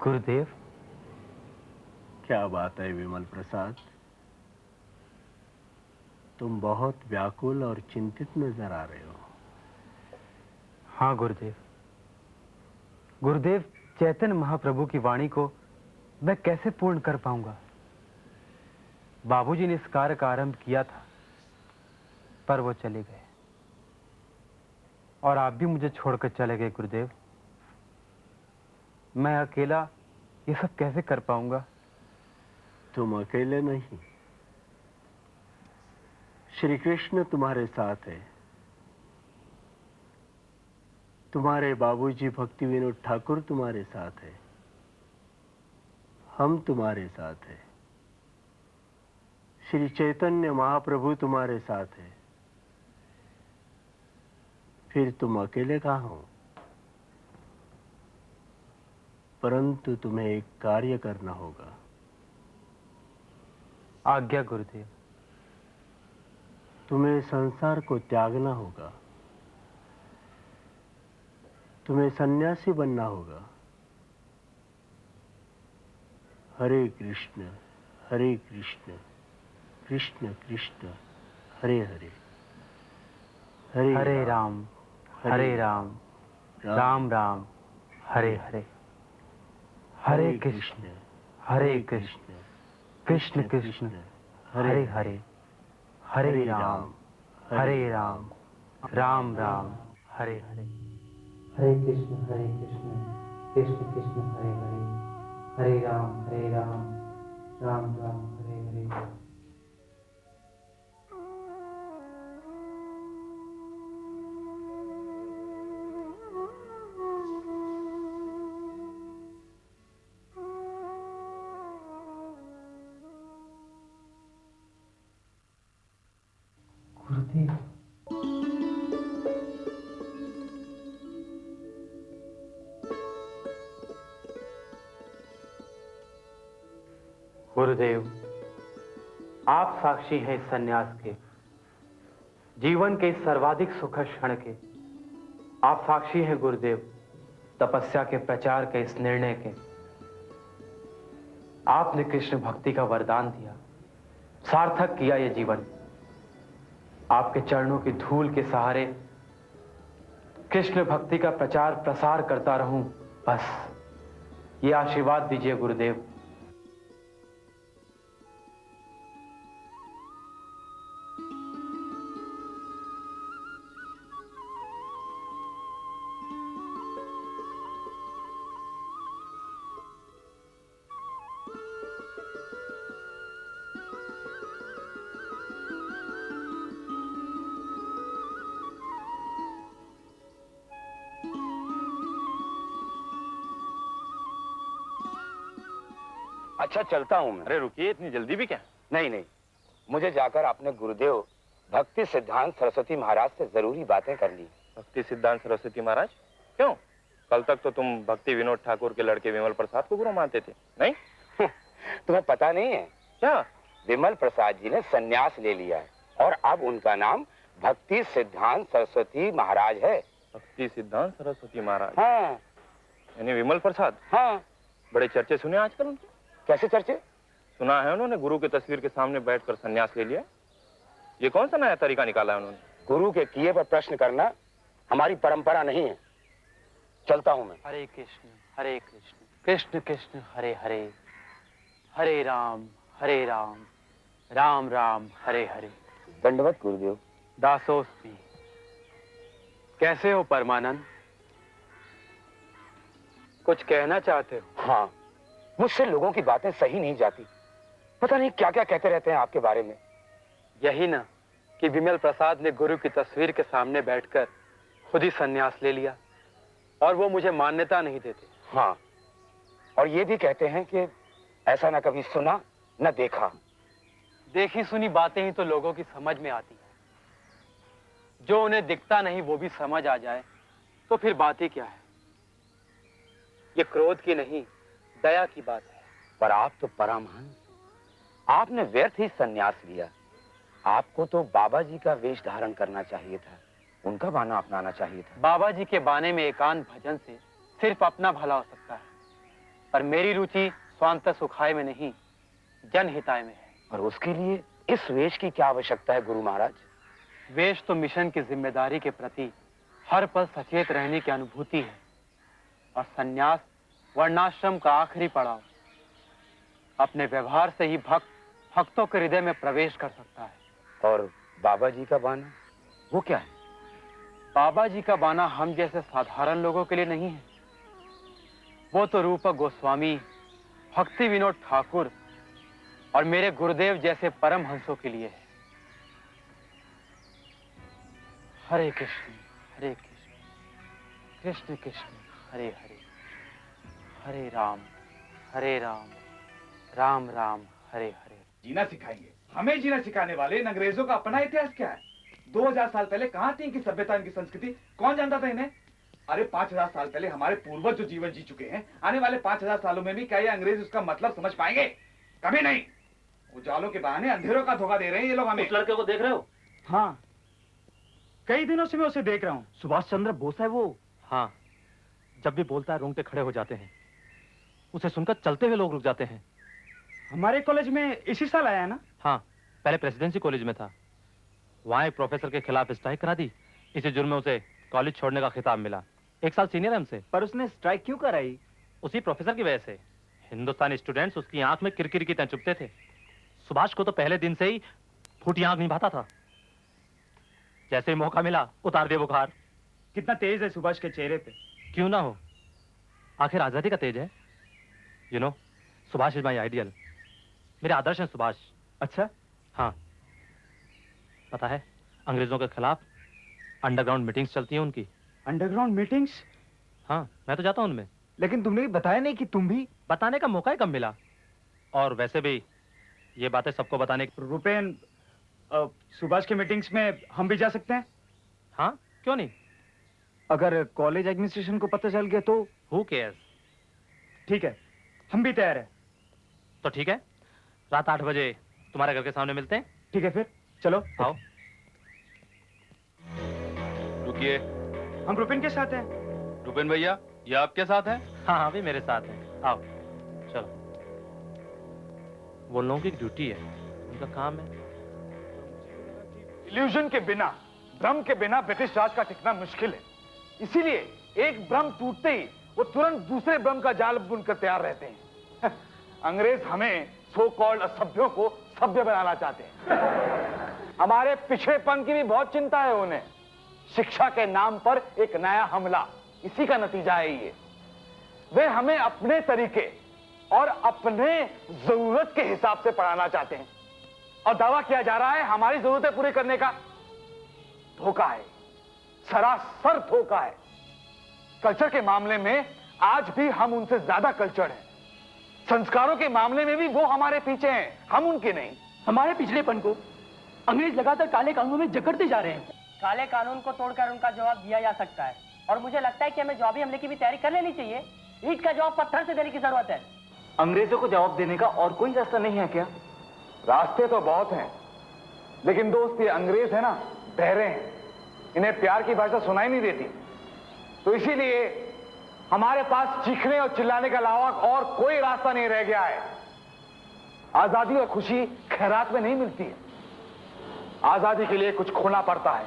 गुरुदेव। क्या बात है विमल प्रसाद, तुम बहुत व्याकुल और चिंतित नजर आ रहे हो। हाँ गुरुदेव। गुरुदेव, चैतन्य महाप्रभु की वाणी को मैं कैसे पूर्ण कर पाऊंगा? बाबूजी ने इस कार्य का आरंभ किया था, पर वो चले गए और आप भी मुझे छोड़कर चले गए गुरुदेव। मैं अकेला ये सब कैसे कर पाऊंगा? तुम अकेले नहीं, श्री कृष्ण तुम्हारे साथ है। तुम्हारे बाबूजी भक्ति विनोद ठाकुर तुम्हारे साथ है, हम तुम्हारे साथ है, श्री चैतन्य महाप्रभु तुम्हारे साथ है। फिर तुम अकेले कहाँ हो? परंतु तुम्हें एक कार्य करना होगा। आज्ञा गुरुदेव। तुम्हें संसार को त्यागना होगा, तुम्हें सन्यासी बनना होगा। हरे कृष्ण कृष्ण कृष्ण हरे हरे, हरे राम राम राम हरे हरे। हरे कृष्ण कृष्ण कृष्ण हरे हरे, हरे राम राम राम हरे हरे। हरे कृष्ण कृष्ण कृष्ण हरे हरे, हरे राम राम राम हरे हरे। गुरुदेव, गुरुदेव, आप साक्षी हैं इस सन्यास के, जीवन के इस सर्वाधिक सुखद क्षण के। आप साक्षी हैं गुरुदेव तपस्या के प्रचार के इस निर्णय के। आपने कृष्ण भक्ति का वरदान दिया, सार्थक किया ये जीवन। आपके चरणों की धूल के सहारे कृष्ण भक्ति का प्रचार प्रसार करता रहूं, बस ये आशीर्वाद दीजिए गुरुदेव। अच्छा चलता हूं मैं। अरे रुकिए, इतनी जल्दी भी क्या? नहीं, मुझे जाकर अपने गुरुदेव भक्ति सिद्धांत सरस्वती महाराज से जरूरी बातें करनी। भक्ति सिद्धांत सरस्वती महाराज? क्यों? कल तक तो तुम भक्ति विनोद ठाकुर के लड़के विमल प्रसाद को गुरु मानते थे, नहीं? तुम्हें पता नहीं है क्या? विमल प्रसाद जी ने संन्यास ले लिया है और अब उनका नाम भक्ति सिद्धांत सरस्वती महाराज है। भक्ति सिद्धांत सरस्वती महाराज? हाँ। यानी विमल प्रसाद? हाँ। बड़े चर्चे सुने आजकल उनके। कैसे चर्चे? सुना है उन्होंने गुरु की तस्वीर के सामने बैठकर संन्यास ले लिया। ये कौन सा नया तरीका निकाला है उन्होंने? गुरु के किए पर प्रश्न करना हमारी परंपरा नहीं है। चलता हूं मैं। हरे कृष्ण कृष्ण कृष्ण हरे हरे, हरे राम राम राम हरे हरे। दंडवत गुरुदेव। दासोस्मि। कैसे हो परमानंद? कुछ कहना चाहते हो? हाँ, मुझसे लोगों की बातें सही नहीं जाती। पता नहीं क्या क्या कहते रहते हैं आपके बारे में। यही ना कि विमल प्रसाद ने गुरु की तस्वीर के सामने बैठकर खुद ही संन्यास ले लिया और वो मुझे मान्यता नहीं देते। हाँ, और ये भी कहते हैं कि ऐसा ना कभी सुना न देखा। देखी सुनी बातें ही तो लोगों की समझ में आती है। जो उन्हें दिखता नहीं वो भी समझ आ जाए तो फिर बात ही क्या है। ये क्रोध की नहीं, दया की बात है। पर आप तो परमहंस, आपने व्यर्थ ही संन्यास लिया। आपको तो बाबा जी का वेश धारण करना चाहिए था, उनका बाना अपनाना चाहिए था। बाबा जी के बाने में एकांत भजन से सिर्फ अपना भला हो सकता है। और मेरी रुचि स्वांत सुखाय में नहीं, जनहिताय में है। और उसके लिए इस वेश की क्या आवश्यकता है गुरु महाराज? वेश तो मिशन की जिम्मेदारी के प्रति हर पल सचेत रहने की अनुभूति है, और सन्यास वर्णाश्रम का आखिरी पड़ाव। अपने व्यवहार से ही भक्तों के हृदय में प्रवेश कर सकता है। और बाबा जी का बाना, वो क्या है? बाबा जी का बाना हम जैसे साधारण लोगों के लिए नहीं है। वो तो रूपक गोस्वामी, भक्ति विनोद ठाकुर और मेरे गुरुदेव जैसे परम हंसों के लिए है। हरे कृष्ण कृष्ण कृष्ण हरे हरे, हरे राम राम राम हरे हरे। जीना सिखाएंगे? हमें जीना सिखाने वाले इन अंग्रेजों का अपना इतिहास क्या है? 2000 साल पहले कहाँ थी इनकी सभ्यता, इनकी संस्कृति? कौन जानता था इन्हें? अरे 5000 साल पहले हमारे पूर्वज जो जीवन जी चुके हैं, आने वाले 5000 सालों में भी क्या ये अंग्रेज उसका मतलब समझ पाएंगे? कभी नहीं। उजालों के बहाने अंधेरों का धोखा दे रहे हैं ये लोग हमें। उस लड़के को देख रहे हो? हाँ, कई दिनों से मैं उसे देख रहा हूँ। सुभाष चंद्र बोस है वो। हाँ, जब भी बोलता है रोंगटे खड़े हो जाते हैं। उसे सुनकर चलते हुए लोग रुक जाते हैं। हमारे कॉलेज में इसी साल आया है ना? हाँ, पहले प्रेसिडेंसी कॉलेज में था। वहाँ एक प्रोफेसर के खिलाफ स्ट्राइक करा दी। इसी जुर्म में उसे कॉलेज छोड़ने का खिताब मिला। 1 साल सीनियर है हमसे। पर उसने स्ट्राइक क्यों कराई? उसी प्रोफेसर की वजह से। हिंदुस्तानी स्टूडेंट्स उसकी आंख में किरकिर की तरह चुभते थे। सुभाष को तो पहले दिन से ही फूटी आंख नहीं भाता था। जैसे ही मौका मिला उतार दिया बुखार। कितना तेज है सुभाष के चेहरे पे। क्यों ना हो, आखिर आजादी का तेज है। You know, Subhash is my ideal. मेरे आदर्श हैं सुभाष। अच्छा? हाँ, पता है अंग्रेजों के खिलाफ अंडरग्राउंड मीटिंग्स चलती हैं उनकी। Underground meetings? हाँ, मैं तो जाता हूँ उनमें। लेकिन तुमने बताया नहीं कि तुम भी। बताने का मौका ही कम मिला। और वैसे भी ये बातें सबको बताने की। रुपेन, सुभाष के मीटिंग्स में हम भी जा सकते हैं? हाँ, क्यों नहीं। अगर कॉलेज एडमिनिस्ट्रेशन को पता चल गया तो? Who cares. ठीक है, हम भी तैयार हैं। तो ठीक है, रात 8 बजे तुम्हारे घर के सामने मिलते हैं। ठीक है, फिर चलो आओ। रुकिए। हम रुपेन के साथ हैं। रुपेन भैया, ये आपके साथ हैं? हाँ हाँ, भी मेरे साथ हैं। आओ चलो। वो लोगों की ड्यूटी है, उनका काम है। इल्यूजन के बिना, भ्रम के बिना ब्रिटिश राज का टिकना मुश्किल है। इसीलिए एक भ्रम टूटते ही वो तुरंत दूसरे भ्रम का जाल बुनकर तैयार रहते हैं। अंग्रेज हमें सो कॉल्ड असभ्यों को सभ्य बनाना चाहते हैं। हमारे पिछड़ेपन की भी बहुत चिंता है उन्हें। शिक्षा के नाम पर एक नया हमला, इसी का नतीजा है ये। वे हमें अपने तरीके और अपने जरूरत के हिसाब से पढ़ाना चाहते हैं, और दावा किया जा रहा है हमारी जरूरतें पूरी करने का। धोखा है, सरासर धोखा है। कल्चर के मामले में आज भी हम उनसे ज्यादा कल्चर्ड हैं। संस्कारों के मामले में भी वो हमारे पीछे हैं, हम उनके नहीं। हमारे पिछलेपन को अंग्रेज लगातार काले कानून में जकड़ते जा रहे हैं। काले कानून को तोड़कर उनका जवाब दिया जा सकता है, और मुझे लगता है कि हमें जवाबी हमले की भी तैयारी कर लेनी चाहिए। ईंट का जवाब पत्थर से देने की जरूरत है। अंग्रेजों को जवाब देने का और कोई रास्ता नहीं है क्या? रास्ते तो बहुत हैं, लेकिन दोस्त ये अंग्रेज है ना, बहरे हैं। इन्हें प्यार की भाषा सुनाई नहीं देती। तो इसीलिए हमारे पास चीखने और चिल्लाने के अलावा और कोई रास्ता नहीं रह गया है। आजादी और खुशी खैरात में नहीं मिलती है। आजादी के लिए कुछ खोना पड़ता है,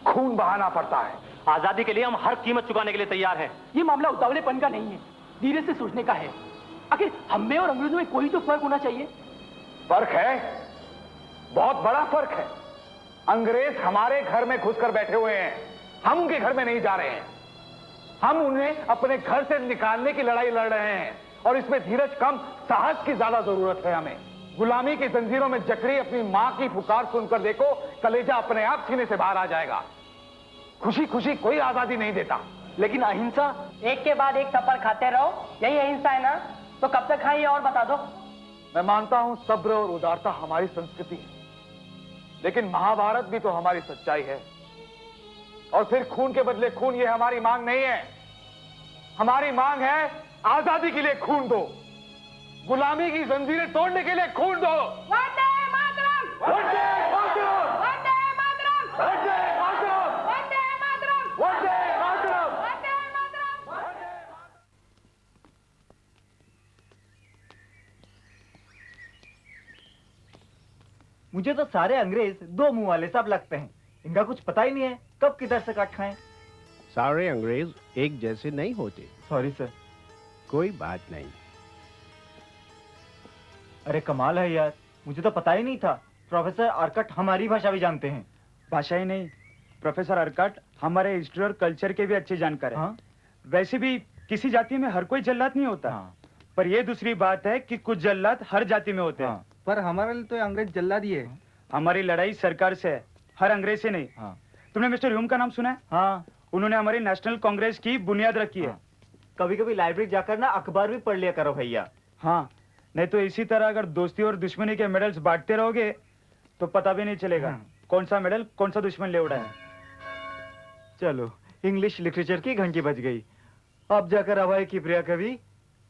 खून बहाना पड़ता है। आजादी के लिए हम हर कीमत चुकाने के लिए तैयार हैं। ये मामला उतावलेपन का नहीं है, धीरे से सोचने का है। आखिर हम में और अंग्रेजों में कोई तो फर्क होना चाहिए। फर्क है, बहुत बड़ा फर्क है। अंग्रेज हमारे घर में घुसकर बैठे हुए हैं, हम उनके घर में नहीं जा रहे हैं। हम उन्हें अपने घर से निकालने की लड़ाई लड़ रहे हैं, और इसमें धीरज कम, साहस की ज्यादा जरूरत है हमें। गुलामी की जंजीरों में जकड़ी अपनी मां की पुकार सुनकर देखो, कलेजा अपने आप सीने से बाहर आ जाएगा। खुशी खुशी कोई आजादी नहीं देता, लेकिन अहिंसा। एक के बाद एक थप्पड़ खाते रहो, यही अहिंसा है ना? तो कब तक खाएं, और बता दो। मैं मानता हूं सब्र और उदारता हमारी संस्कृति है, लेकिन महाभारत भी तो हमारी सच्चाई है। और फिर खून के बदले खून, ये हमारी मांग नहीं है। हमारी मांग है आजादी के लिए खून दो, गुलामी की जंजीरें तोड़ने के लिए खून दो। वंदे मातरम! वंदे मातरम! वंदे मातरम! वंदे मातरम! वंदे मातरम! वंदे मातरम! वंदे मातरम! मुझे तो सारे अंग्रेज दो मुंह वाले सब लगते हैं। इनका कुछ पता ही नहीं है कब किधर से काट खाएं। सारे अंग्रेज एक जैसे नहीं होते। Sorry sir. कोई बात नहीं। अरे कमाल है यार, मुझे तो पता ही नहीं था प्रोफेसर आर्कट हमारी भाषा भी जानते हैं। भाषा ही नहीं, प्रोफेसर आर्कट हमारे हिस्ट्री और कल्चर के भी अच्छे जानकार हैं। वैसे भी किसी जाति में हर कोई जल्लाद नहीं होता। पर यह दूसरी बात है कि कुछ जल्लाद हर जाति में होते हैं। पर हमारे लिए तो अंग्रेज जल्लाद ही है। हमारी लड़ाई सरकार से है, हर अंग्रेज से नहीं। तुमने मिस्टर ह्यूम का नाम सुना है? हाँ। उन्होंने हमारी नेशनल कांग्रेस की बुनियाद रखी है। कभी कभी लाइब्रेरी जाकर ना अखबार भी पढ़ लिया करो भैया। हाँ, नहीं तो इसी तरह अगर दोस्ती और दुश्मनी के मेडल्स बांटते रहोगे तो पता भी नहीं चलेगा कौन सा मेडल कौन सा दुश्मन ले उड़ा है। चलो, इंग्लिश लिटरेचर की घंटी बज गई। अब जाकर अभय की प्रिय कवि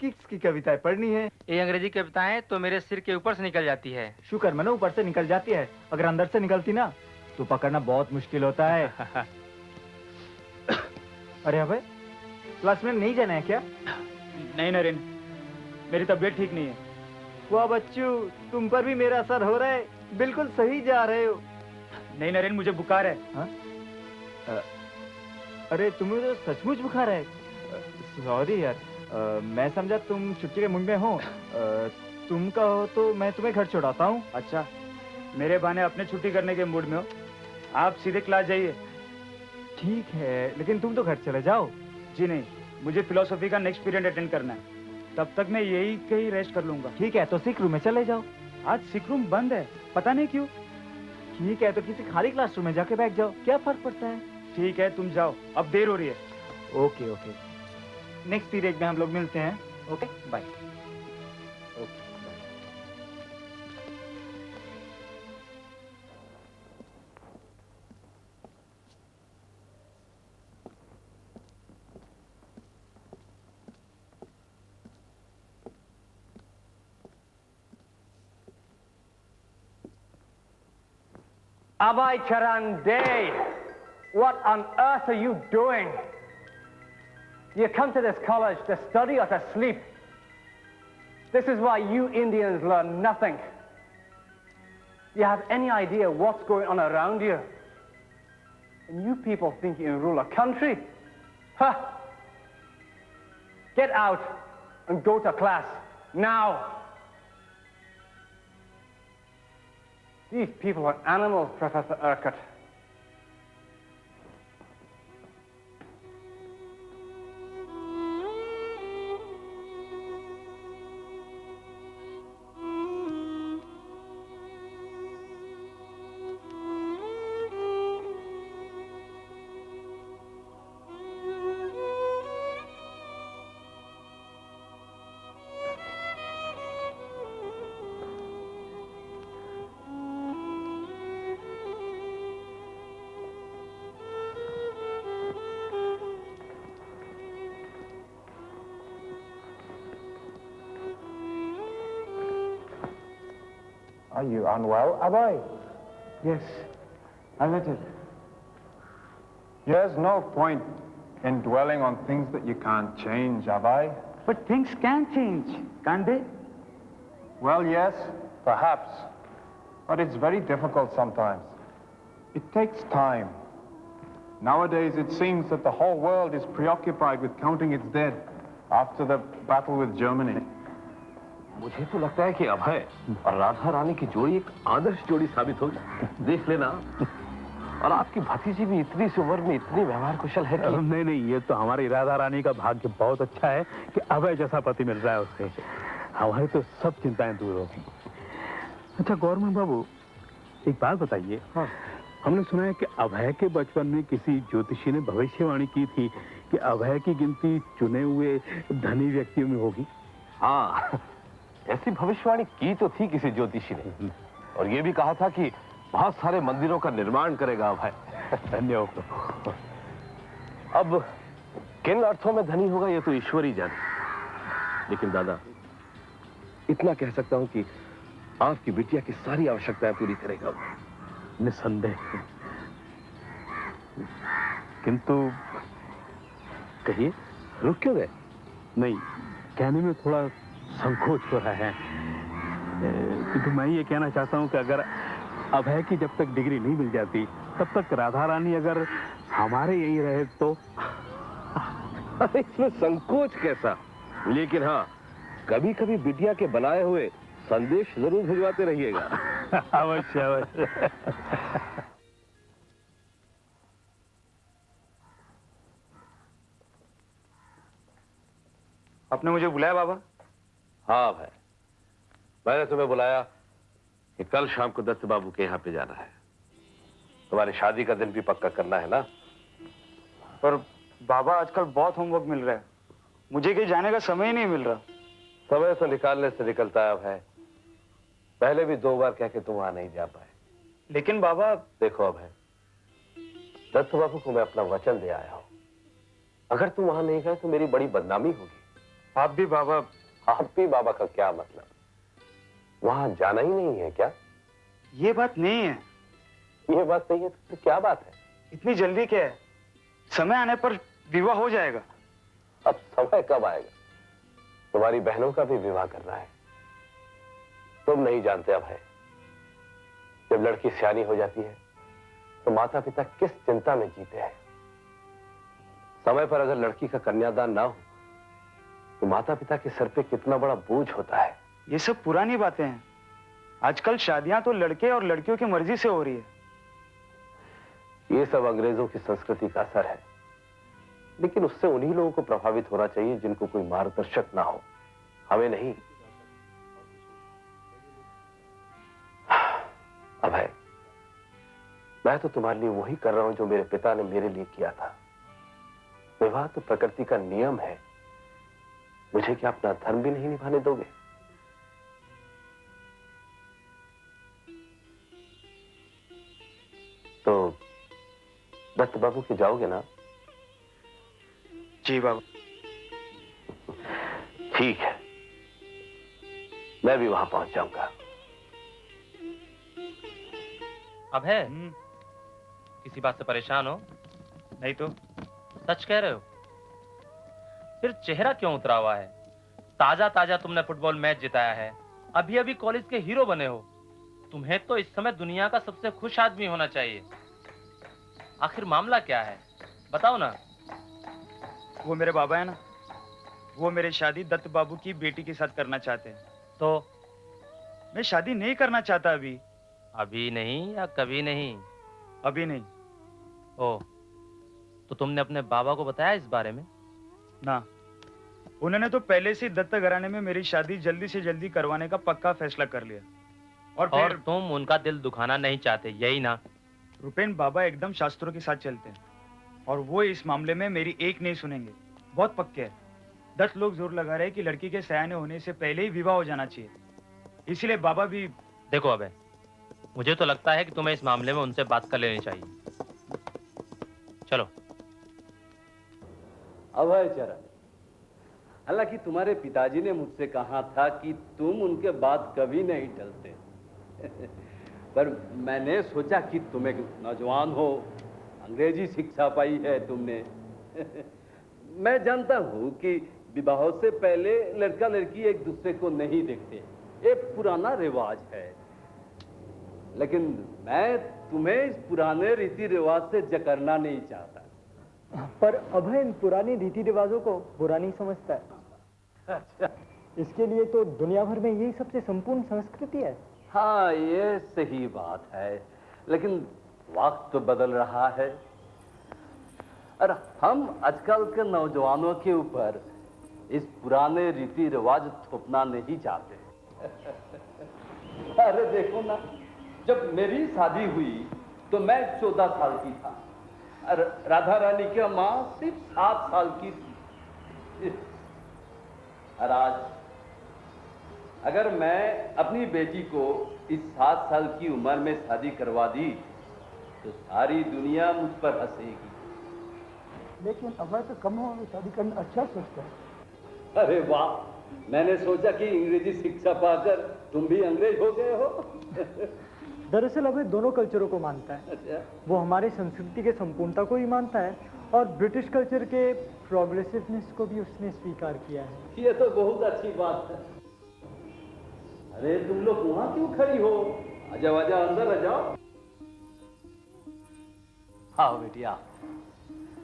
किक्स की कविताएं पढ़नी है। ये अंग्रेजी कविताएं तो मेरे सिर के ऊपर से निकल जाती है। शुक्र मनो ऊपर से निकल जाती है, अगर अंदर से निकलती ना तो पकड़ना बहुत मुश्किल होता है। अरे अभय, क्लास में नहीं जाना है क्या? नहीं नरेन, मेरी तबीयत ठीक नहीं है। वाह बच्चू, तुम पर भी मेरा असर हो रहा है, बिल्कुल सही जा रहे हो। नहीं नरेन, मुझे बुखार है। अरे तुम्हें तो सचमुच बुखार है। सॉरी यार, मैं समझा तुम छुट्टी के मूड में हो। तुम कहो तो मैं तुम्हें घर छोड़ाता हूँ। अच्छा, मेरे बहाने अपने छुट्टी करने के मूड में हो, आप सीधे क्लास जाइए। ठीक है, लेकिन तुम तो घर चले जाओ। जी नहीं, मुझे फिलोसॉफी का नेक्स्ट पीरियड अटेंड करना है, तब तक मैं यही कहीं रेस्ट कर लूंगा। ठीक है, तो सिक रूम में चले जाओ। आज सिक रूम बंद है, पता नहीं क्यों। ठीक है, तो किसी खाली क्लासरूम में जाके बैठ जाओ, क्या फर्क पड़ता है। ठीक है, तुम जाओ, अब देर हो रही है। ओके ओके, नेक्स्ट पीरियड में हम लोग मिलते हैं। Okay bye. Abhay Charan Dey, what on earth are you doing? You come to this college to study or to sleep. This is why you Indians learn nothing. Do you have any idea what's going on around you? And you people think you can rule a country? Huh? Get out and go to class, now. These people are animals, Professor Urquhart. Are you unwell, Abhay? Yes, a little. There's no point in dwelling on things that you can't change, Abhay. But things can change, can't they? Well, yes, perhaps. But it's very difficult sometimes. It takes time. Nowadays, it seems that the whole world is preoccupied with counting its dead after the battle with Germany. मुझे तो लगता है कि अभय और राधा रानी की जोड़ी एक आदर्श जोड़ी साबित होगी। देख लेना। और आपकी भतीजी भी इतनी सी उम्र में इतनी व्यवहार कुशल है कि... नहीं नहीं, ये तो हमारी राधा रानी का भाग्य बहुत अच्छा है कि अभय जैसा पति मिल रहा है उससे। हमारी तो सब चिंताएं दूर होगी। अच्छा गवर्नमेंट बाबू, एक बात बताइए। हाँ। हमने सुना है कि अभय के बचपन में किसी ज्योतिषी ने भविष्यवाणी की थी कि अभय की गिनती चुने हुए धनी व्यक्तियों में होगी। हाँ, ऐसी भविष्यवाणी की तो थी किसी ज्योतिषी ने, और ये भी कहा था कि बहुत सारे मंदिरों का निर्माण करेगा अभय। धन्यवाद। अब किन अर्थों में धनी होगा ये तो ईश्वर ही जाने, लेकिन दादा इतना कह सकता हूं कि आपकी बिटिया की सारी आवश्यकताएं पूरी करेगा। निसंदेह। किंतु कहिए, रुक क्यों गए? नहीं, कहने में थोड़ा संकोच हो रहा है, किंतु मैं ये कहना चाहता हूं कि अगर अभय की जब तक डिग्री नहीं मिल जाती तब तक राधा रानी अगर हमारे यही रहे तो। अरे इसमें संकोच कैसा? लेकिन हाँ, कभी कभी बिटिया के बनाए हुए संदेश जरूर भिजवाते रहिएगा। अवश्य अवश्य। आपने मुझे बुलाया बाबा? हाँ भाई, मैंने तुम्हें बुलाया कि कल शाम को दत्त बाबू के यहाँ पे जाना है। तुम्हारी शादी का दिन भी पक्का करना है ना? पर बाबा आजकल बहुत होमवर्क मिल रहा है, मुझे कहीं जाने का समय ही नहीं मिल रहा। समय तो निकालने से निकलता है अभय। पहले भी 2 बार कह के तुम वहां नहीं जा पाए। लेकिन बाबा देखो अभय, दत्त बाबू को मैं अपना वचन दे आया हूं। अगर तुम वहां नहीं गए तो मेरी बड़ी बदनामी होगी। आप भी बाबा? आप भी बाबा का क्या मतलब? वहां जाना ही नहीं है क्या? ये बात नहीं है। ये बात नहीं है तो क्या बात है? इतनी जल्दी क्या है? समय आने पर विवाह हो जाएगा। अब समय कब आएगा? तुम्हारी बहनों का भी विवाह करना है। तुम नहीं जानते अभय, जब लड़की सियानी हो जाती है तो माता पिता किस चिंता में जीते हैं। समय पर अगर लड़की का कन्यादान ना हो तो माता पिता के सर पे कितना बड़ा बोझ होता है। ये सब पुरानी बातें हैं। आजकल शादियां तो लड़के और लड़कियों की मर्जी से हो रही है। ये सब अंग्रेजों की संस्कृति का असर है, लेकिन उससे उन्हीं लोगों को प्रभावित होना चाहिए जिनको कोई मार्गदर्शक ना हो, हमें नहीं। अभय, मैं तो तुम्हारे लिए वही कर रहा हूं जो मेरे पिता ने मेरे लिए किया था। विवाह तो प्रकृति का नियम है। मुझे क्या अपना धर्म भी नहीं निभाने दोगे? तो दत्त बाबू के जाओगे ना? जी बाबू। ठीक है, मैं भी वहां पहुंच जाऊंगा। अब है किसी बात से परेशान हो? नहीं तो। सच कह रहे हो? फिर चेहरा क्यों उतरा हुआ है? ताजा ताजा तुमने फुटबॉल मैच जिताया है, अभी अभी कॉलेज के हीरो बने हो। तुम्हें तो इस समय दुनिया का सबसे खुश आदमी होना चाहिए। आखिर मामला क्या है, बताओ ना। वो मेरे बाबा है ना, वो मेरी शादी दत्त बाबू की बेटी के साथ करना चाहते हैं। तो मैं शादी नहीं करना चाहता अभी। अभी नहीं या कभी नहीं? अभी नहीं। ओ, तो तुमने अपने बाबा को बताया इस बारे में? ना, उन्होंने तो पहले से दत्त घराने में मेरी शादी जल्दी से जल्दी करवाने का पक्का फैसला कर लिया। और तुम उनका दिल दुखाना नहीं चाहते, यही ना? रुपेन, बाबा एकदम शास्त्रों के साथ चलते हैं और वो इस मामले में मेरी एक नहीं सुनेंगे। बहुत पक्के हैं। 10 लोग जोर लगा रहे हैं कि लड़की के सयाने होने से पहले ही विवाह हो जाना चाहिए। इसीलिए बाबा भी। देखो अबे, मुझे तो लगता है कि तुम्हें इस मामले में उनसे बात कर लेनी चाहिए। चलो। अभय चरण, हालांकि तुम्हारे पिताजी ने मुझसे कहा था कि तुम उनके बाद कभी नहीं टलते पर मैंने सोचा कि तुम एक नौजवान हो, अंग्रेजी शिक्षा पाई है तुमने मैं जानता हूं कि विवाह से पहले लड़का लड़की एक दूसरे को नहीं देखते, ये पुराना रिवाज है। लेकिन मैं तुम्हें इस पुराने रीति रिवाज से जकड़ना नहीं चाहता। पर अभय इन पुरानी रीति रिवाजों को बुरा नहीं समझता है। अच्छा, इसके लिए तो दुनिया भर में यही सबसे संपूर्ण संस्कृति है। हाँ, ये सही बात है, लेकिन वक्त तो बदल रहा है और हम आजकल के नौजवानों के ऊपर इस पुराने रीति रिवाज थोपना नहीं चाहते अरे देखो ना, जब मेरी शादी हुई तो मैं 14 साल की था और राधा रानी की माँ सिर्फ 7 साल की थी। और आज अगर मैं अपनी बेटी को इस 7 साल की उम्र में शादी करवा दी तो सारी दुनिया मुझ पर हंसेगी। लेकिन अभय तो कम उम्र में शादी करना अच्छा सोचता है। अरे वाह, मैंने सोचा कि अंग्रेजी शिक्षा पाकर तुम भी अंग्रेज हो गए हो दरअसल अभय दोनों कल्चरों को मानता है। अच्छा। वो हमारे संस्कृति के संपूर्णता को ही मानता है और ब्रिटिश कल्चर के प्रोग्रेसिवनेस को भी उसने स्वीकार किया है। ये तो बहुत अच्छी बात है। अरे तुम लोग वहां क्यों खड़ी हो, आ जाओ आ जाओ, अंदर आ जाओ। आओ बेटी आओ,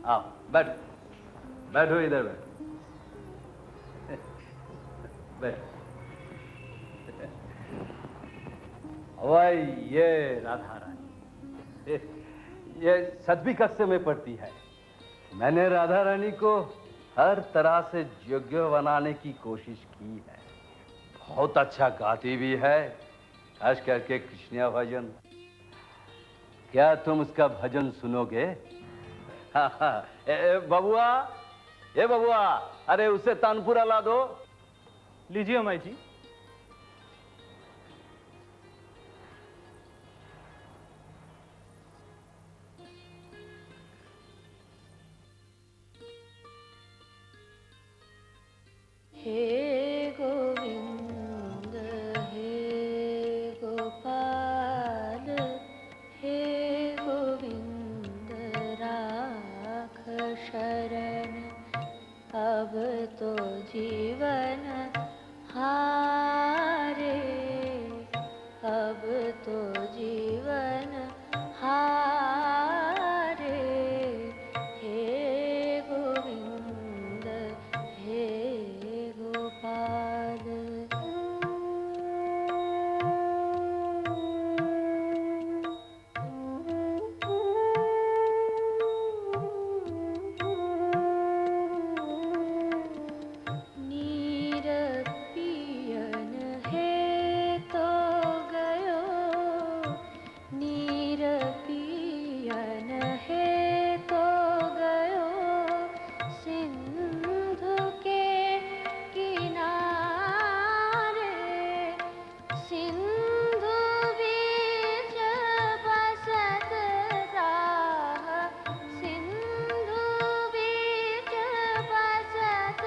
आओ बैठो, बैठो इधर बैठो, बैठो। भाई ये राधा रानी, ये 7वीं कक्षा में पढ़ती है। मैंने राधा रानी को हर तरह से योग्य बनाने की कोशिश की है। बहुत अच्छा गाती भी है, खास करके कृष्णिया भजन। क्या तुम उसका भजन सुनोगे? बबुआ, ये बबुआ, अरे उसे तानपुरा ला दो। लीजिए अमाई जी। हे गोविंद हे गोपाल, हे गोविंद राख शरण, अब तो जीवन हारे, अब तो जीवन हारे, हे गोविंद हे गोपाल। नीर पियन है तो गयो, नीर पियन है तो गयो, सिंधु के किनारे, सिंधु बीच बसत राह, सिंधु बीच बसत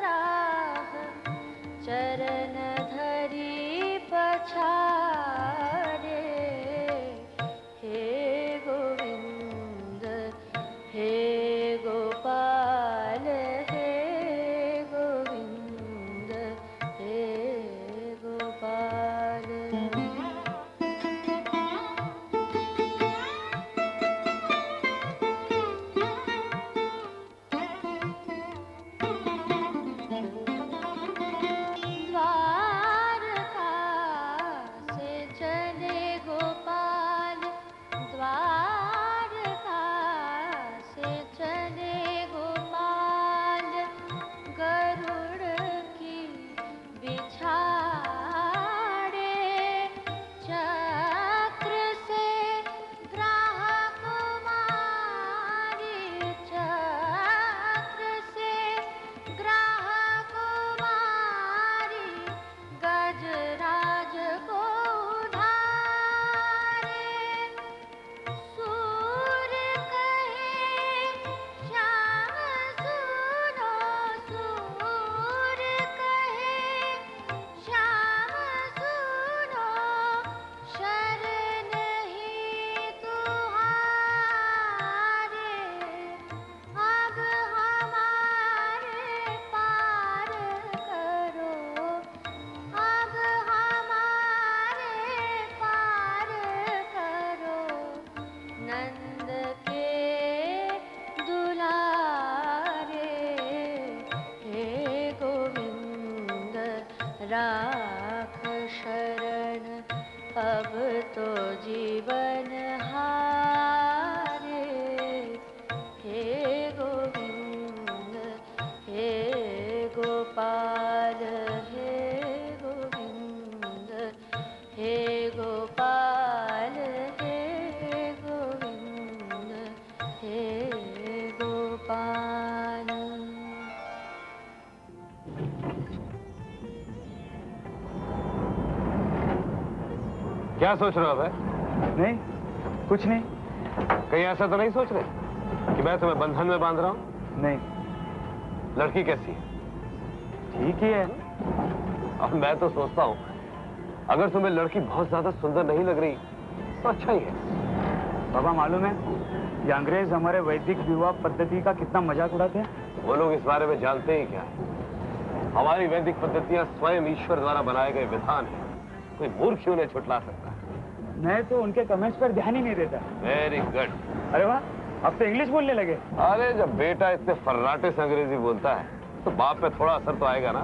राह, चरण धरी पछारे, हे गोविंद हे गोपाल, हे गोविंद हे गोपाल। द्वारका से चले गोपाल, द्वारका से चले गोपाल, गरुड़ की बिछाड़े, चक्र से ग्राह कुमारी, चक्र से ग्राह कुमारी, गजराज को उधारे, सूर्य कहे श्याम सुनो, सूर्य कहे श्याम सुनो, शरण ही तुम्हारे, अब हमारे पार करो, अब हमारे पार करो, नंद के दुलारे, हे गोविंद राख शरण, अब तो जीवन हारे, हे गोविंद हे गोपाल, हे गोविंद हे गोपाल, हे गोविंद हे गोपाल। क्या सोच रहे हो भाई? नहीं, कुछ नहीं। कहीं ऐसा तो नहीं सोच रहे कि मैं तुम्हें बंधन में बांध रहा हूं? नहीं। लड़की कैसी है? ठीक ही है। अब मैं तो सोचता हूं अगर तुम्हें लड़की बहुत ज्यादा सुंदर नहीं लग रही तो अच्छा ही है। बाबा मालूम है, ये अंग्रेज हमारे वैदिक विवाह पद्धति का कितना मजाक उड़ाते हैं। वो लोग इस बारे में जानते ही क्या है। हमारी वैदिक पद्धतियां स्वयं ईश्वर द्वारा बनाए गए विधान है, कोई मूर्ख ही उन्हें छुटला सकता है। मैं तो उनके कमेंट्स पर ध्यान ही नहीं देता। Very good. अरे वाह, अब तो इंग्लिश बोलने लगे। अरे जब बेटा इतने फर्राटे से अंग्रेजी बोलता है तो बाप पे थोड़ा असर तो आएगा ना।